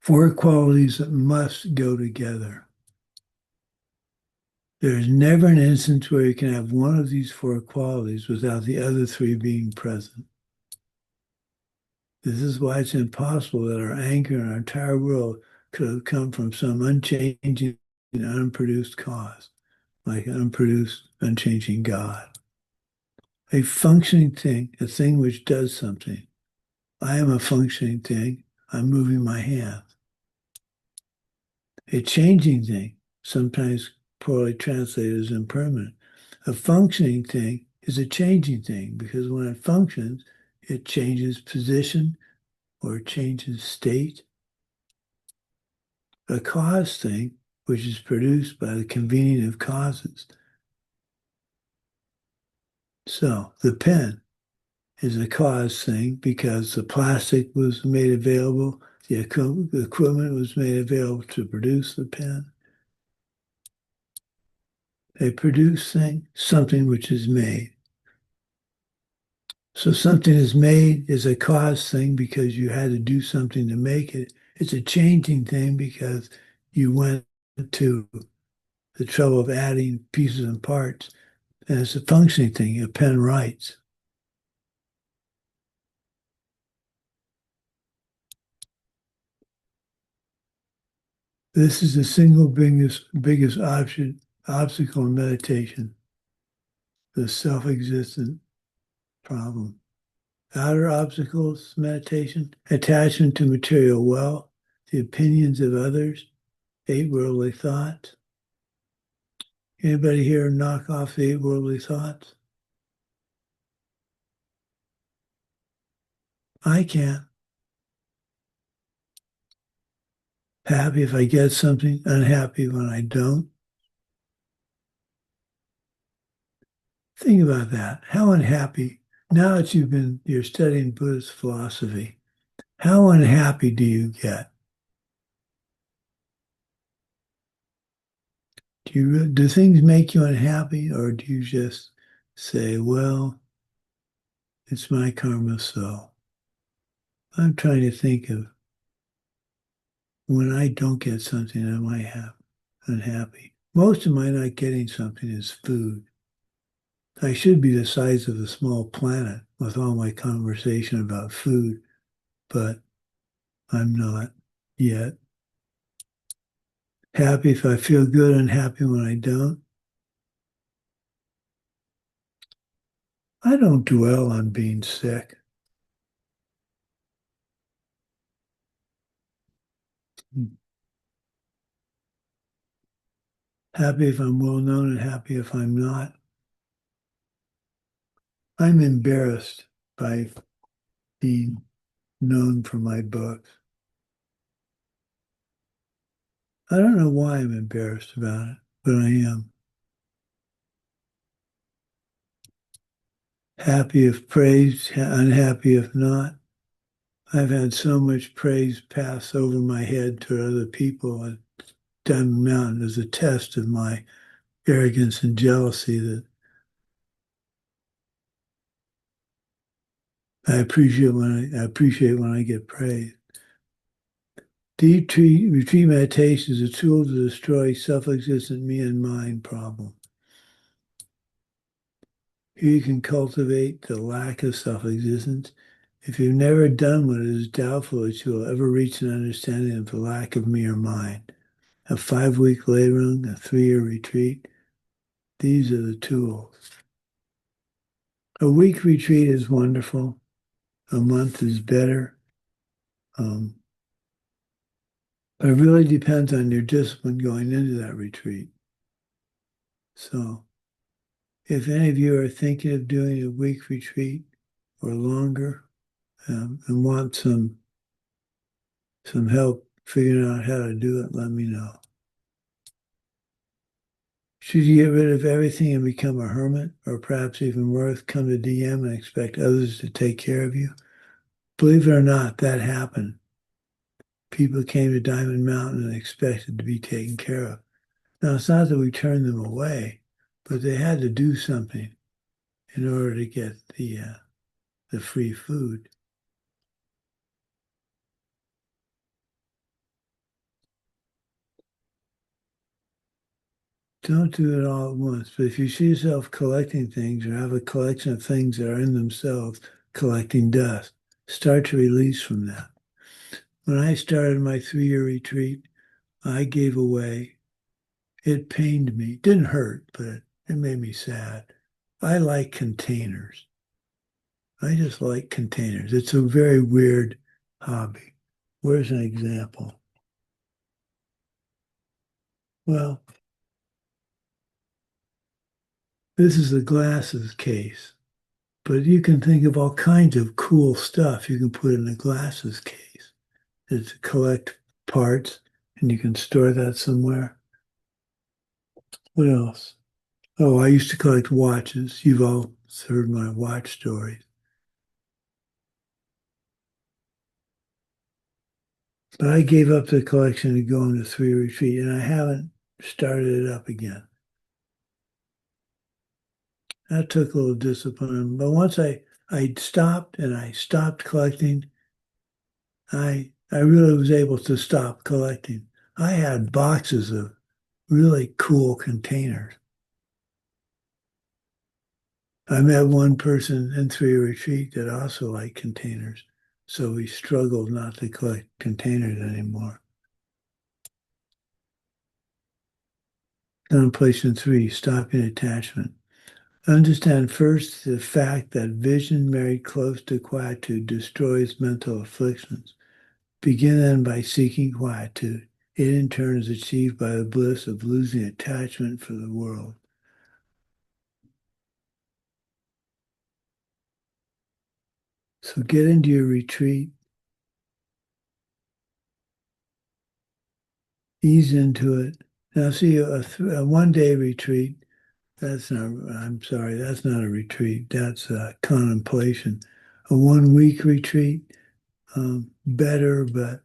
Four qualities that must go together. There's never an instance where you can have one of these four qualities without the other three being present. This is why it's impossible that our anchor in our entire world could have come from some unchanging, unproduced cause, like an unproduced, unchanging God. A functioning thing, a thing which does something. I am a functioning thing. I'm moving my hands. A changing thing, sometimes poorly translated as impermanent. A functioning thing is a changing thing because when it functions, it changes position or it changes state. A cause thing, which is produced by the convening of causes. So the pen is a cause thing because the plastic was made available, the equipment was made available to produce the pen. A produced thing, something which is made. So something is made is a cause thing because you had to do something to make it. It's a changing thing because you went to the trouble of adding pieces and parts. And it's a functioning thing. A pen writes. This is the single biggest obstacle in meditation, the self-existent problem. Outer obstacles, meditation, attachment to material wealth, the opinions of others, 8 worldly thoughts. Anybody here knock off the 8 worldly thoughts? I can't. Happy if I get something, unhappy when I don't. Think about that. How unhappy, now that you're studying Buddhist philosophy, how unhappy do you get? Do things make you unhappy, or do you just say, well, it's my karma, so I'm trying to think of when I don't get something, am I unhappy? Most of my not getting something is food. I should be the size of a small planet with all my conversation about food, but I'm not yet. Happy if I feel good, unhappy when I don't. I don't dwell on being sick. Happy if I'm well known and happy if I'm not. I'm embarrassed by being known for my books. I don't know why I'm embarrassed about it, but I am. Happy if praised, unhappy if not. I've had so much praise pass over my head to other people at Diamond Mountain as a test of my arrogance and jealousy that I appreciate when I get praised. Deep retreat meditation is a tool to destroy self-existent me and mine problem. Here you can cultivate the lack of self-existence. If you've never done one, it is doubtful that you will ever reach an understanding of the lack of me or mine. A 5-week Leirung, a 3-year retreat. These are the tools. A week retreat is wonderful. A month is better. But it really depends on your discipline going into that retreat. So if any of you are thinking of doing a week retreat or longer and want some help figuring out how to do it, let me know. Should you get rid of everything and become a hermit, or perhaps even worse, come to DM and expect others to take care of you? Believe it or not, that happened. People came to Diamond Mountain and expected to be taken care of. Now, it's not that we turned them away, but they had to do something in order to get the free food. Don't do it all at once, but if you see yourself collecting things or have a collection of things that are in themselves collecting dust, start to release from that. When I started my 3-year retreat, I gave away, it pained me. It didn't hurt, but it made me sad. I like containers. I just like containers. It's a very weird hobby. Where's an example? Well, this is a glasses case, but you can think of all kinds of cool stuff you can put in a glasses case. It's to collect parts, and you can store that somewhere. What else? Oh, I used to collect watches. You've all heard my watch stories. But I gave up the collection to go on the 3-year retreat, and I haven't started it up again. That took a little discipline. But once I stopped and I stopped collecting, I really was able to stop collecting. I had boxes of really cool containers. I met one person in 3-year retreat that also liked containers. So we struggled not to collect containers anymore. Contemplation 3, stopping attachment. Understand first the fact that vision married close to quietude destroys mental afflictions. Begin then by seeking quietude. It in turn is achieved by the bliss of losing attachment for the world. So get into your retreat. Ease into it. Now see, a 1-day retreat, that's not a retreat. That's contemplation. A 1-week retreat, better, but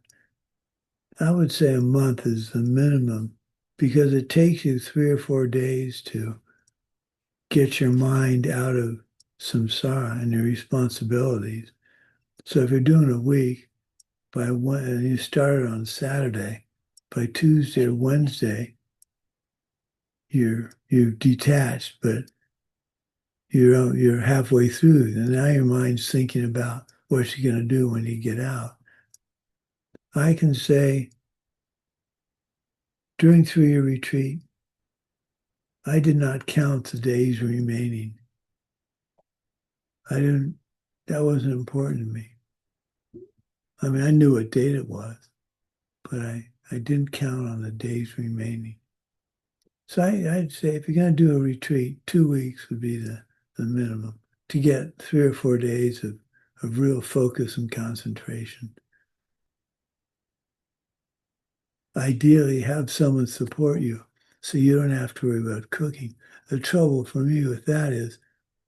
I would say a month is the minimum because it takes you 3 or 4 days to get your mind out of samsara and your responsibilities. So if you're doing a week, and you started on Saturday, by Tuesday or Wednesday, you're detached, but you're halfway through, and now your mind's thinking about what you're going to do when you get out. I can say during 3-year retreat, I did not count the days remaining. That wasn't important to me. I mean, I knew what date it was, but I didn't count on the days remaining. So I'd say if you're going to do a retreat, 2 weeks would be the minimum to get 3 or 4 days of real focus and concentration. Ideally, have someone support you so you don't have to worry about cooking. The trouble for me with that is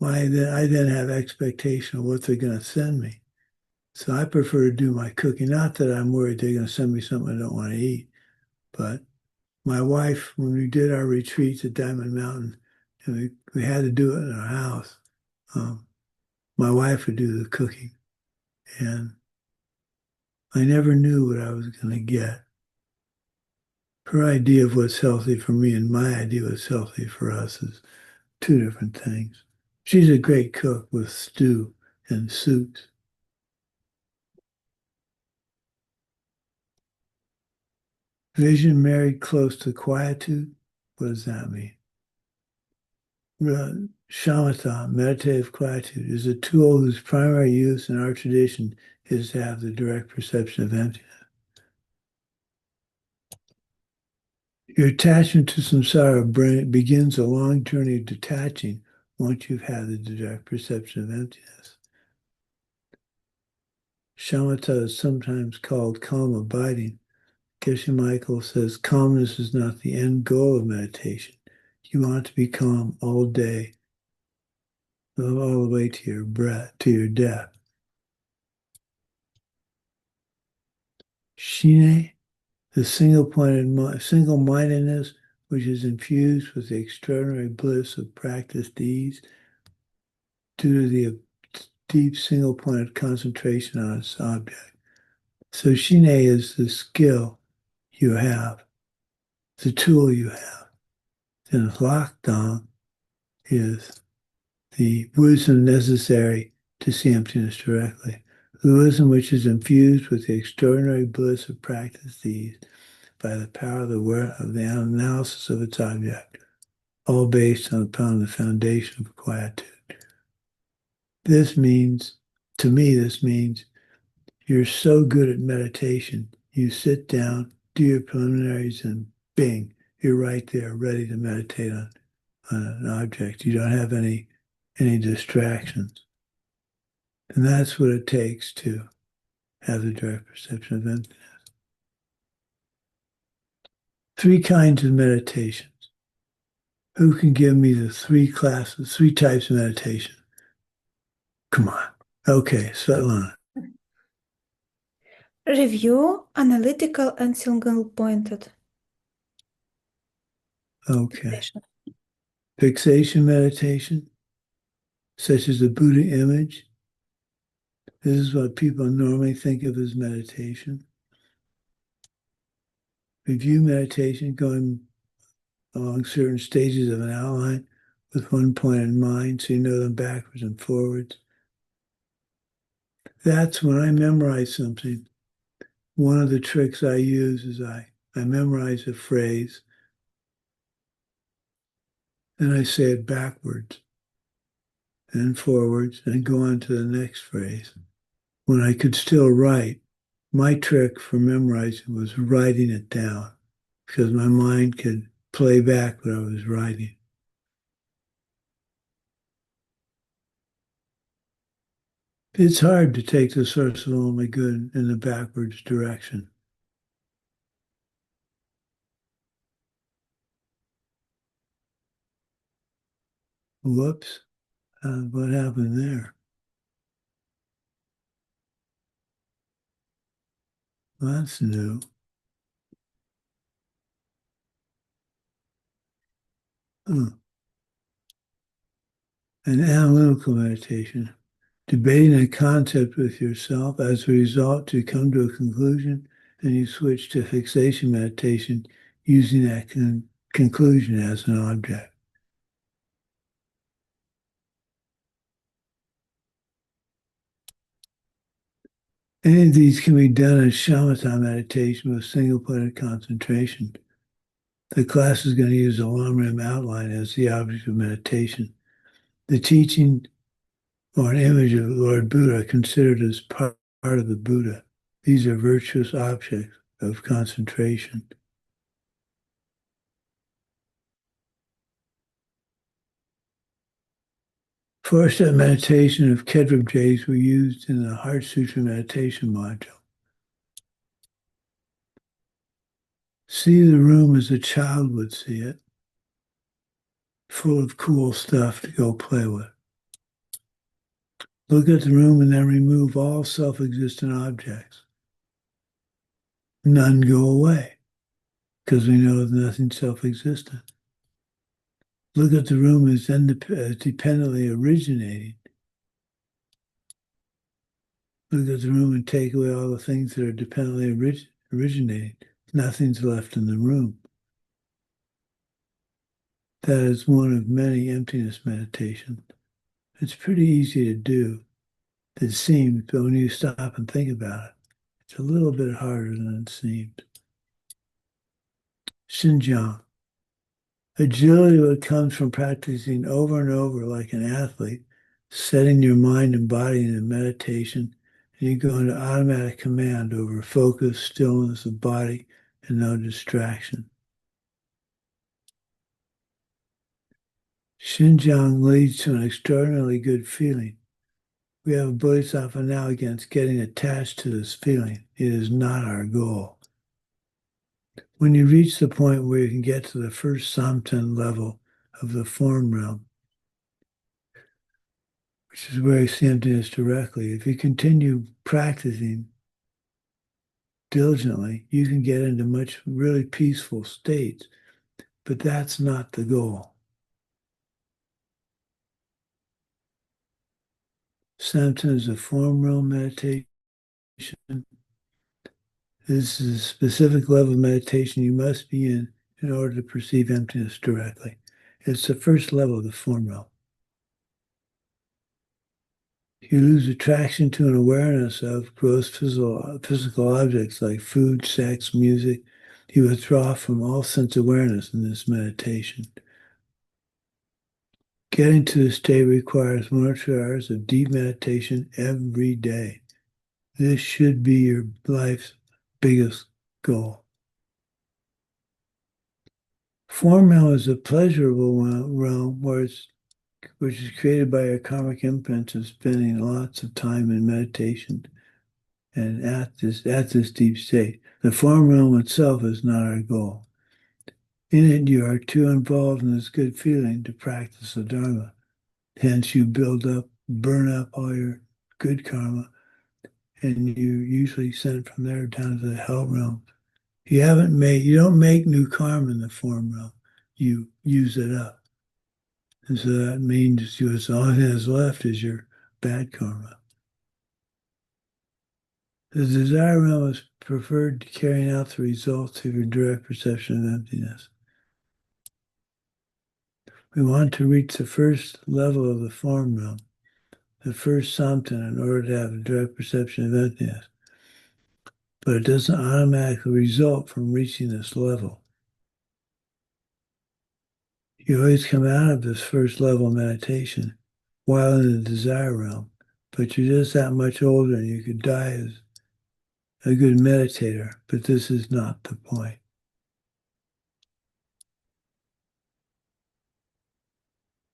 I then have expectation of what they're going to send me. So I prefer to do my cooking. Not that I'm worried they're going to send me something I don't want to eat, but my wife, when we did our retreats at Diamond Mountain, and we had to do it in our house, my wife would do the cooking. And I never knew what I was going to get. Her idea of what's healthy for me and my idea of what's healthy for us is 2 different things. She's a great cook with stew and soups. Vision married close to quietude. What does that mean? Shamatha, meditative quietude, is a tool whose primary use in our tradition is to have the direct perception of emptiness. Your attachment to samsara begins a long journey of detaching once you've had the direct perception of emptiness. Shamatha is sometimes called calm abiding. Geshe Michael says calmness is not the end goal of meditation. You want to be calm all day, all the way to your breath, to your death. Shine, the single-mindedness which is infused with the extraordinary bliss of practiced ease due to the deep single-pointed concentration on its object. So Shine is the skill you have, the tool you have. And Lakdang is the wisdom necessary to see emptiness directly. The wisdom which is infused with the extraordinary bliss of practiced ease by the power of the analysis of its object, all based upon the foundation of quietude. This means you're so good at meditation, you sit down, do your preliminaries, and bing, you're right there, ready to meditate on an object. You don't have any distractions. And that's what it takes to have the direct perception of emptiness. 3 kinds of meditations. Who can give me the 3 types of meditation? Come on. Okay, Svetlana. Review, analytical, and single-pointed. Okay. Fixation meditation, such as the Buddha image. This is what people normally think of as meditation. Review meditation, going along certain stages of an outline with one point in mind, so you know them backwards and forwards. That's when I memorize something. One of the tricks I use is I memorize a phrase and I say it backwards. and forwards and go on to the next phrase. When I could still write, my trick for memorizing was writing it down because my mind could play back what I was writing. It's hard to take the source of only good in the backwards direction. Whoops, what happened there? Well, that's new. An analytical meditation, debating a concept with yourself. As a result, to come to a conclusion, then you switch to fixation meditation using that conclusion as an object. Any of these can be done as shamatha meditation with single-pointed concentration. The class is going to use the long rim outline as the object of meditation. The teaching or an image of Lord Buddha considered as part of the Buddha. These are virtuous objects of concentration. Four-step meditation of Kedrib Jays were used in the Heart Sutra meditation module. See the room as a child would see it, full of cool stuff to go play with. Look at the room and then remove all self-existent objects. None go away, because we know nothing self-existent. Look at the room as dependently originating. Look at the room and take away all the things that are dependently originating. Nothing's left in the room. That is one of many emptiness meditations. It's pretty easy to do, it seems, but when you stop and think about it, it's a little bit harder than it seems. Xinjiang. Agility that comes from practicing over and over like an athlete, setting your mind and body in meditation, and you go into automatic command over focus, stillness of body, and no distraction. Xinjiang leads to an extraordinarily good feeling. We have a Bodhisattva now against getting attached to this feeling. It is not our goal. When you reach the point where you can get to the first Samten level of the form realm, which is where you see emptiness directly, if you continue practicing diligently, you can get into much really peaceful states, but that's not the goal. Samten is a form realm meditation. This is a specific level of meditation you must be in order to perceive emptiness directly. It's the first level of the form realm. You lose attraction to an awareness of gross physical objects like food, sex, music. You withdraw from all sense awareness in this meditation. Getting to this state requires 1 or 2 hours of deep meditation every day. This should be your life's biggest goal. Form realm is a pleasurable realm which is created by our karmic imprints of spending lots of time in meditation and at this deep state. The form realm itself is not our goal. In it, you are too involved in this good feeling to practice the Dharma. Hence, you burn up all your good karma, and you usually send from there down to the hell realm. You don't make new karma in the form realm. You use it up. And so that means the only thing that's left is your bad karma. The desire realm is preferred to carrying out the results of your direct perception of emptiness. We want to reach the first level of the form realm, the first Samten, in order to have a direct perception of emptiness. But it doesn't automatically result from reaching this level. You always come out of this first level of meditation while in the desire realm, but you're just that much older and you could die as a good meditator, but this is not the point.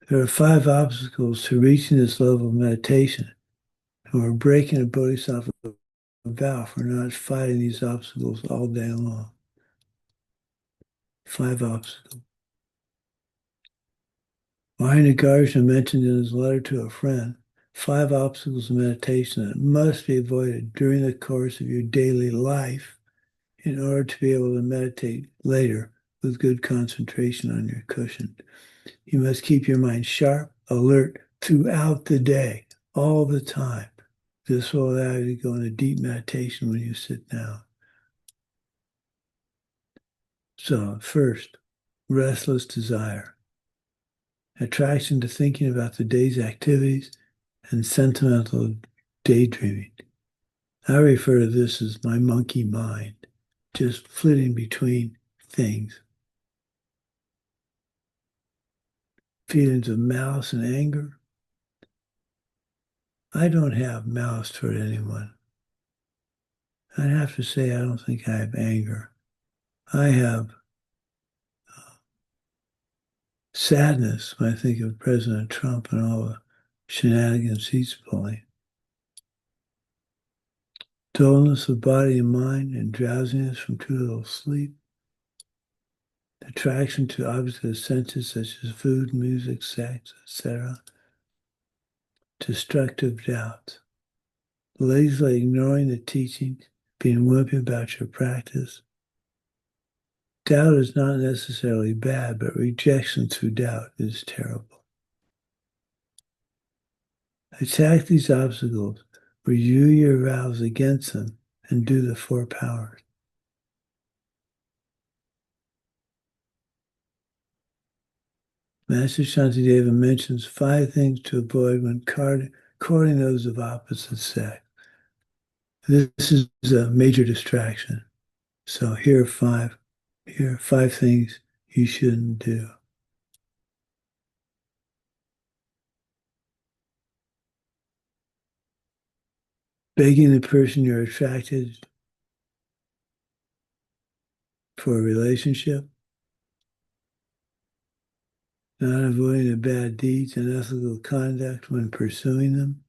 There are 5 obstacles to reaching this level of meditation, and we're breaking a Bodhisattva vow for not fighting these obstacles all day long. 5 obstacles. Nagarjuna mentioned in his letter to a friend 5 obstacles of meditation that must be avoided during the course of your daily life in order to be able to meditate later with good concentration on your cushion. You must keep your mind sharp, alert throughout the day, all the time. This will allow you to go into deep meditation when you sit down. So, first, restless desire. Attraction to thinking about the day's activities and sentimental daydreaming. I refer to this as my monkey mind, just flitting between things. Feelings of malice and anger. I don't have malice toward anyone. I'd have to say I don't think I have anger. I have sadness when I think of President Trump and all the shenanigans he's pulling. Dullness of body and mind and drowsiness from too little sleep. Attraction to objects of senses such as food, music, sex, etc. Destructive doubts. Lazily ignoring the teachings, being wimpy about your practice. Doubt is not necessarily bad, but rejection through doubt is terrible. Attack these obstacles, review your vows against them, and do the 4 powers. Master Shantideva mentions 5 things to avoid when courting those of opposite sex. This is a major distraction. So here are 5 things you shouldn't do. Begging the person you're attracted for a relationship. Not avoiding the bad deeds and ethical conduct when pursuing them.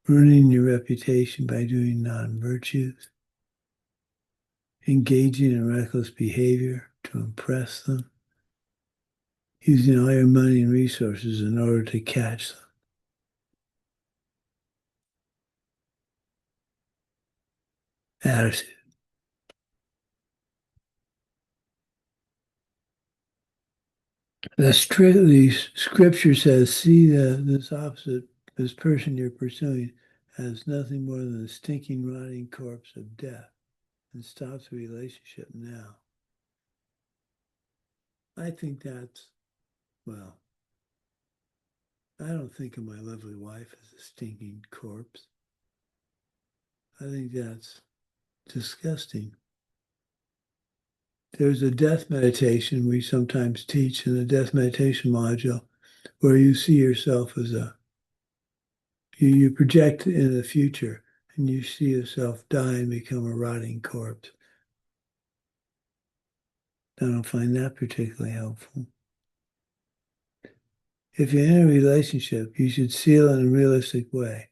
Ruining your reputation by doing non-virtues. Engaging in reckless behavior to impress them. Using all your money and resources in order to catch them. Attitude. The scripture says, see this person you're pursuing as nothing more than a stinking, rotting corpse of death, and stop the relationship now. I think that's, well, I don't think of my lovely wife as a stinking corpse. I think that's disgusting. There's a death meditation we sometimes teach in the death meditation module where you see yourself as you project in the future and you see yourself die and become a rotting corpse. I don't find that particularly helpful. If you're in a relationship, you should seal it in a realistic way.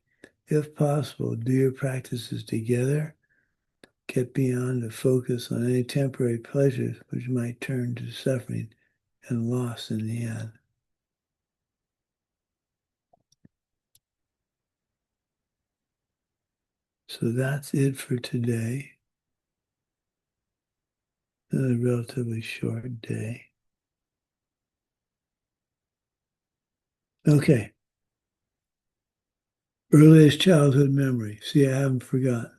If possible, do your practices together. Get beyond the focus on any temporary pleasures which might turn to suffering and loss in the end. So that's it for today. Another relatively short day. Okay. Earliest childhood memory. See, I haven't forgotten.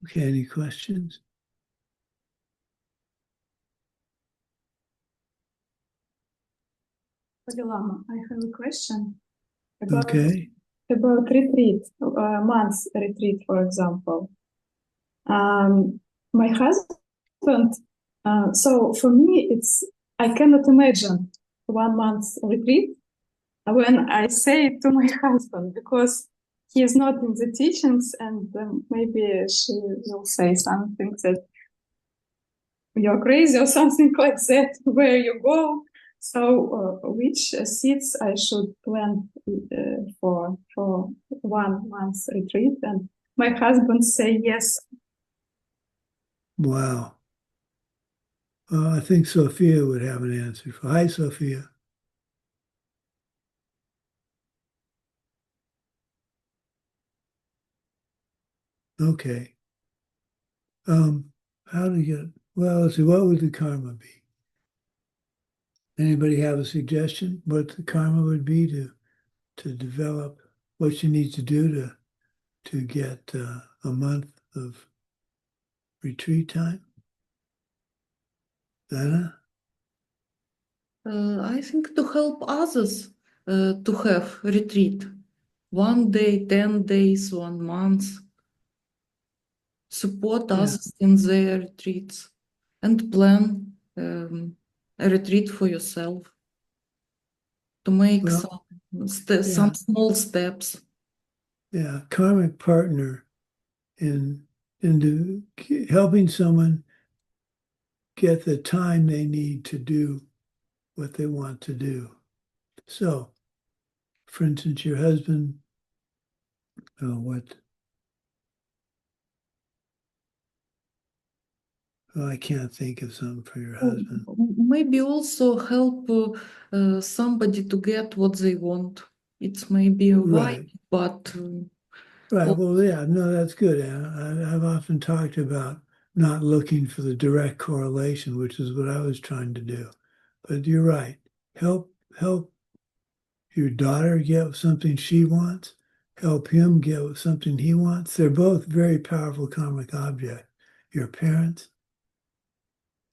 Okay, any questions? Lama, I have a question about Okay. retreat, months retreat, for example. my husband, so for me, I cannot imagine 1 month retreat when I say it to my husband, because he is not in the teachings, and maybe she will say something that you're crazy or something like that, where you go. So which seats I should plan for 1 month retreat? And my husband say yes. Wow. I think Sophia would have an answer. Hi, Sophia. Okay. How to get, well, let's see, what would the karma be? Anybody have a suggestion what the karma would be to develop what you need to do to get a month of retreat time? Anna? I think to help others to have retreat. 1 day, 10 days, 1 month. Support Yeah. others in their retreats and plan a retreat for yourself. To make Well, some small steps. Yeah, karmic partner in helping someone get the time they need to do what they want to do. So, for instance, your husband, I can't think of something for your husband. Maybe also help somebody to get what they want. It's maybe a Right. but Right. Well, yeah, no, that's good, Anna. I've often talked about not looking for the direct correlation, which is what I was trying to do. But you're right. Help your daughter get something she wants. Help him get something he wants. They're both very powerful karmic objects. Your parents,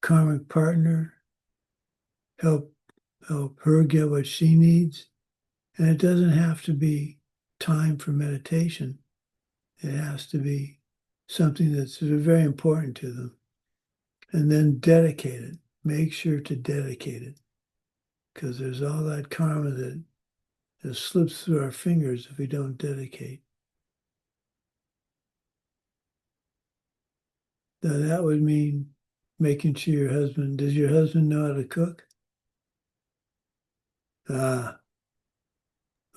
karmic partner, help her get what she needs. And it doesn't have to be time for meditation. It has to be something that's very important to them. And then dedicate it. Make sure to dedicate it. Because there's all that karma that slips through our fingers if we don't dedicate. Now that would mean making sure your husband, does your husband know how to cook? Ah,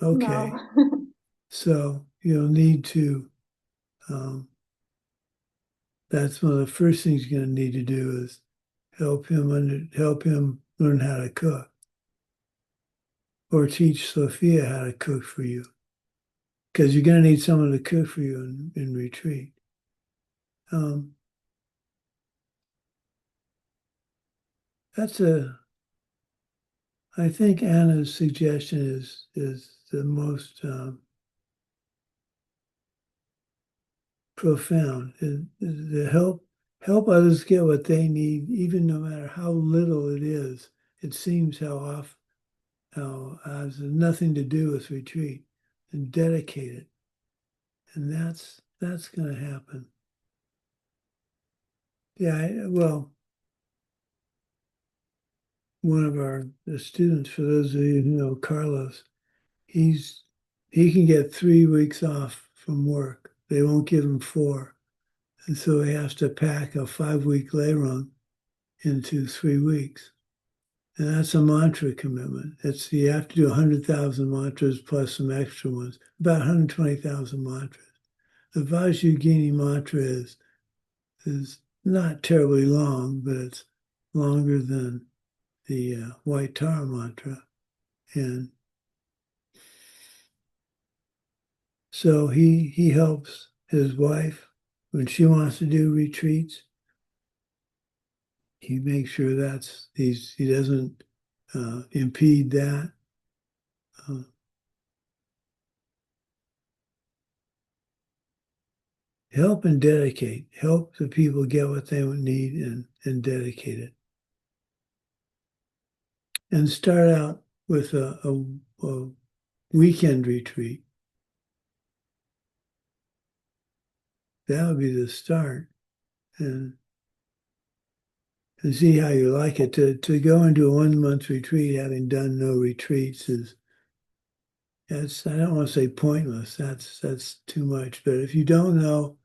okay. No. So you'll need to, that's one of the first things you're going to need to do is help him learn how to cook. Or teach Sophia how to cook for you. Because you're going to need someone to cook for you in retreat. I think Anna's suggestion is the most profound. To help others get what they need, even no matter how little it is. It seems how has nothing to do with retreat, and dedicate it, and that's going to happen. Yeah, well. One of the students, for those of you who know Carlos, he can get 3 weeks off from work. They won't give him 4. And so he has to pack a 5-week lay run into 3 weeks. And that's a mantra commitment. You have to do 100,000 mantras plus some extra ones, about 120,000 mantras. The Vajrayogini mantra is not terribly long, but it's longer than the White Tara mantra. And so he helps his wife when she wants to do retreats. He makes sure he doesn't impede that. Help and dedicate. Help the people get what they need and dedicate it. And start out with a weekend retreat. That would be the start. And and see how you like it. To go into a 1 month retreat, having done no retreats, I don't want to say pointless. That's too much. But if you don't know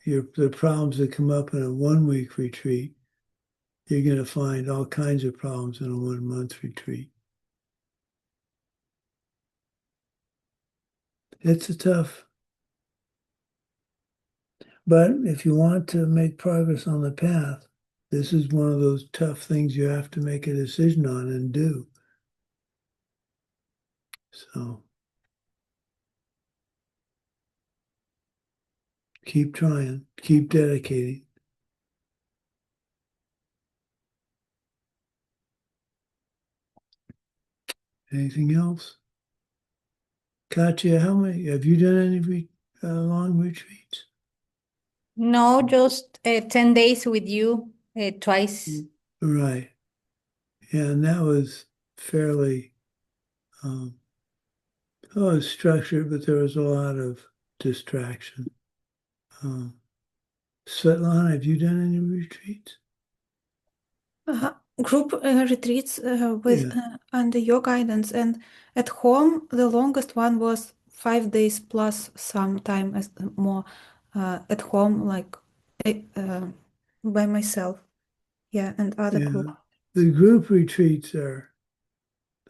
the problems that come up in a 1 week retreat, you're going to find all kinds of problems in a 1 month retreat. It's a tough. But if you want to make progress on the path, this is one of those tough things you have to make a decision on and do. So keep trying, keep dedicating. Anything else? Katya, how many have you done any long retreats? No, just 10 days with you twice. Right. Yeah, and that was fairly structured, but there was a lot of distraction. Svetlana, have you done any retreats? Group retreats with under your guidance, and at home the longest one was 5 days plus some time as more at home, like by myself. Yeah, and other group. The group retreats are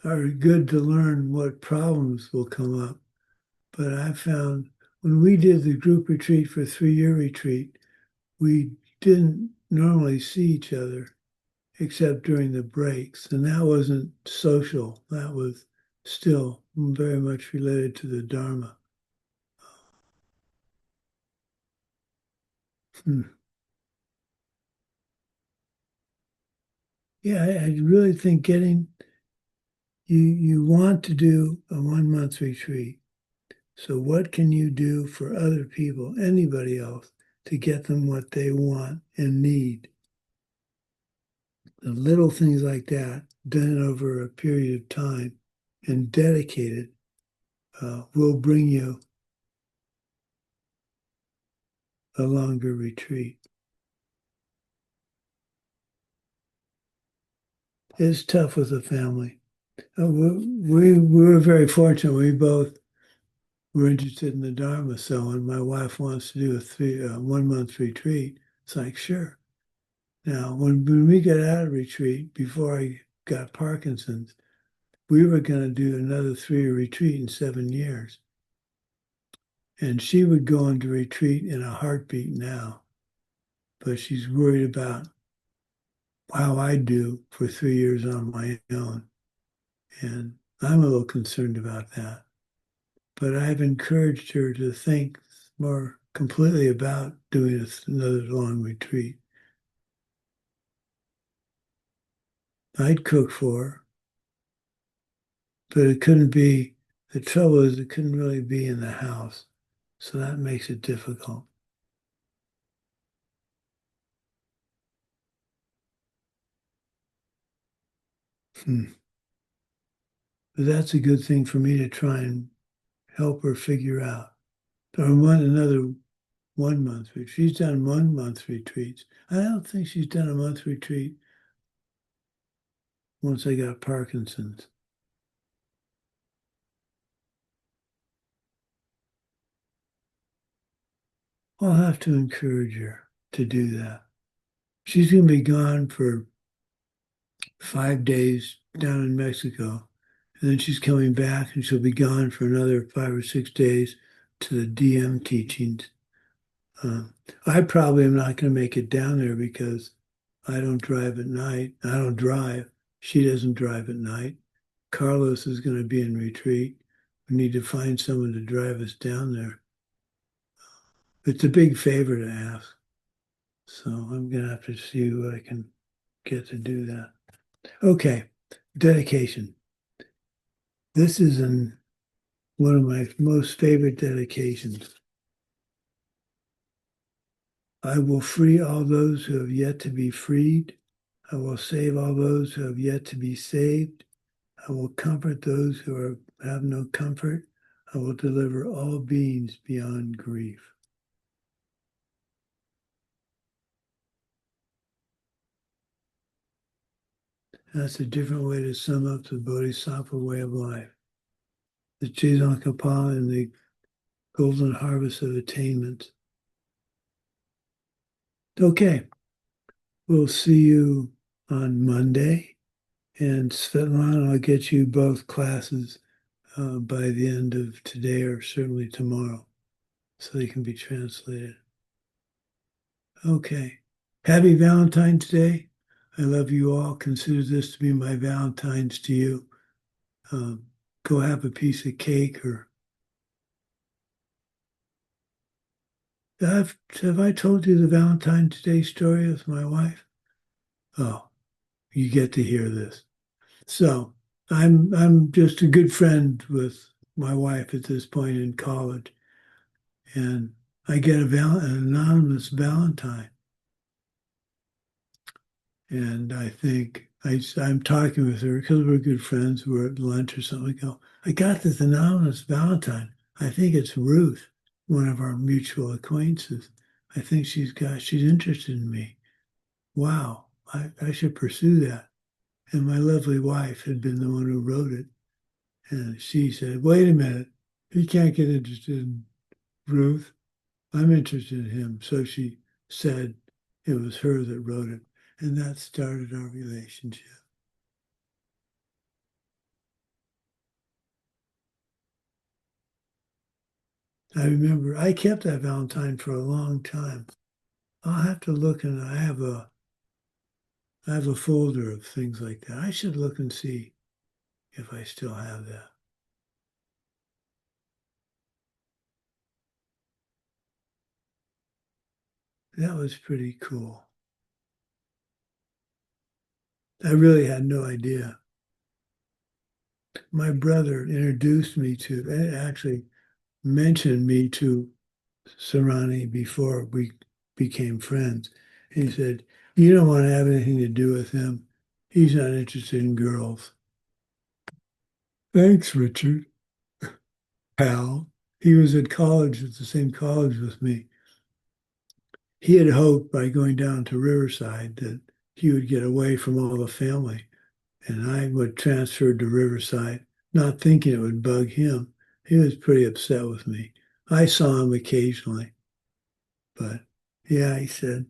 good to learn what problems will come up. But I found when we did the group retreat for 3-year retreat, we didn't normally see each other except during the breaks. And that wasn't social. That was still very much related to the Dharma. Yeah, I really think you want to do a 1 month retreat. So what can you do for other people, anybody else, to get them what they want and need? The little things like that, done over a period of time and dedicated, will bring you a longer retreat. It's tough with a family. We were very fortunate. We both were interested in the Dharma. So when my wife wants to do a 1 month retreat, it's like, sure. Now, when we got out of retreat, before I got Parkinson's, we were going to do another 3-year retreat in 7 years. And she would go into retreat in a heartbeat now. But she's worried about how I do for 3 years on my own. And I'm a little concerned about that. But I've encouraged her to think more completely about doing another long retreat. I'd cook for her, but it couldn't be, the trouble is it couldn't really be in the house. So that makes it difficult. But that's a good thing for me to try and help her figure out. Or another 1 month retreat. She's done 1 month retreats. I don't think she's done a month retreat once I got Parkinson's. I'll have to encourage her to do that. She's going to be gone for 5 days down in Mexico. And then she's coming back and she'll be gone for another 5 or 6 days to the DM teachings. I probably am not going to make it down there because I don't drive at night. I don't drive. She doesn't drive at night. Carlos is going to be in retreat. We need to find someone to drive us down there. It's a big favor to ask. So I'm going to have to see what I can get to do that. Okay, dedication. This is one of my most favorite dedications. I will free all those who have yet to be freed. I will save all those who have yet to be saved. I will comfort those who have no comfort. I will deliver all beings beyond grief. That's a different way to sum up the Bodhisattva way of life. The Chizan Kapala and the golden harvest of attainment. Okay, we'll see you on Monday. And Svetlana, I'll get you both classes by the end of today or certainly tomorrow, so they can be translated. Okay. Happy Valentine's Day. I love you all. Consider this to be my Valentine's to you. Go have a piece of cake or have I told you the Valentine's Day story with my wife? Oh, you get to hear this. So I'm just a good friend with my wife at this point in college, and I get an anonymous Valentine, and I think I'm talking with her because we're good friends. We're at lunch or something. I go, I got this anonymous Valentine. I think it's Ruth, one of our mutual acquaintances. I think she's interested in me. Wow, I should pursue that. And my lovely wife had been the one who wrote it. And she said, wait a minute, he can't get interested in Ruth. I'm interested in him. So she said it was her that wrote it. And that started our relationship. I remember I kept that Valentine for a long time. I'll have to look, and I have a folder of things like that. I should look and see if I still have that. That was pretty cool. I really had no idea. My brother introduced me to, and actually mentioned me to Sarani before we became friends. He said, you don't want to have anything to do with him. He's not interested in girls. Thanks, Richard. Pal. He was at college, at the same college with me. He had hoped by going down to Riverside that he would get away from all the family, and I would transfer to Riverside, not thinking it would bug him. He was pretty upset with me. I saw him occasionally, but yeah, he said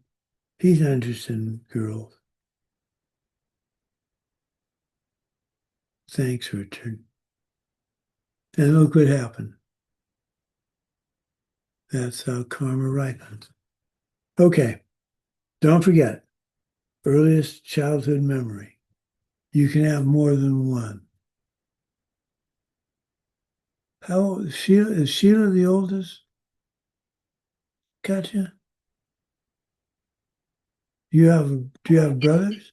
he's not interested in girls. Thanks, Richard. And look what happened. That's how karma ripens. Okay, don't forget, earliest childhood memory. You can have more than one. How old is Sheila? Is Sheila the oldest? Katya? Do you have brothers?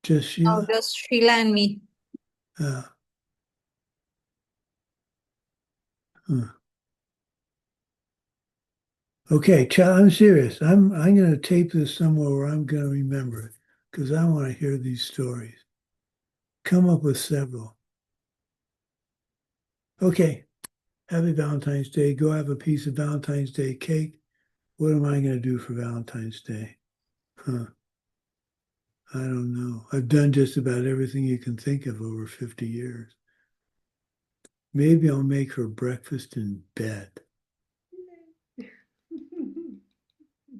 Just Oh, Sheila? just Sheila and me. Huh. Okay, child, I'm serious. I'm going to tape this somewhere where I'm going to remember it because I want to hear these stories. Come up with several. Okay, happy Valentine's Day. Go have a piece of Valentine's Day cake. What am I going to do for Valentine's Day? Huh. I don't know. I've done just about everything you can think of over 50 years. Maybe I'll make her breakfast in bed.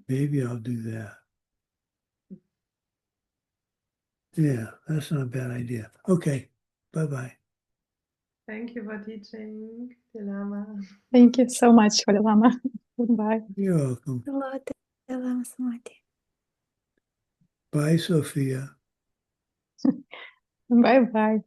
Maybe I'll do that. Yeah, that's not a bad idea. Okay, bye-bye. Thank you for teaching, Lama. Thank you so much, Holy Lama. Goodbye. You're welcome. Hello, Lama Sumati. Bye, Sophia. Bye bye.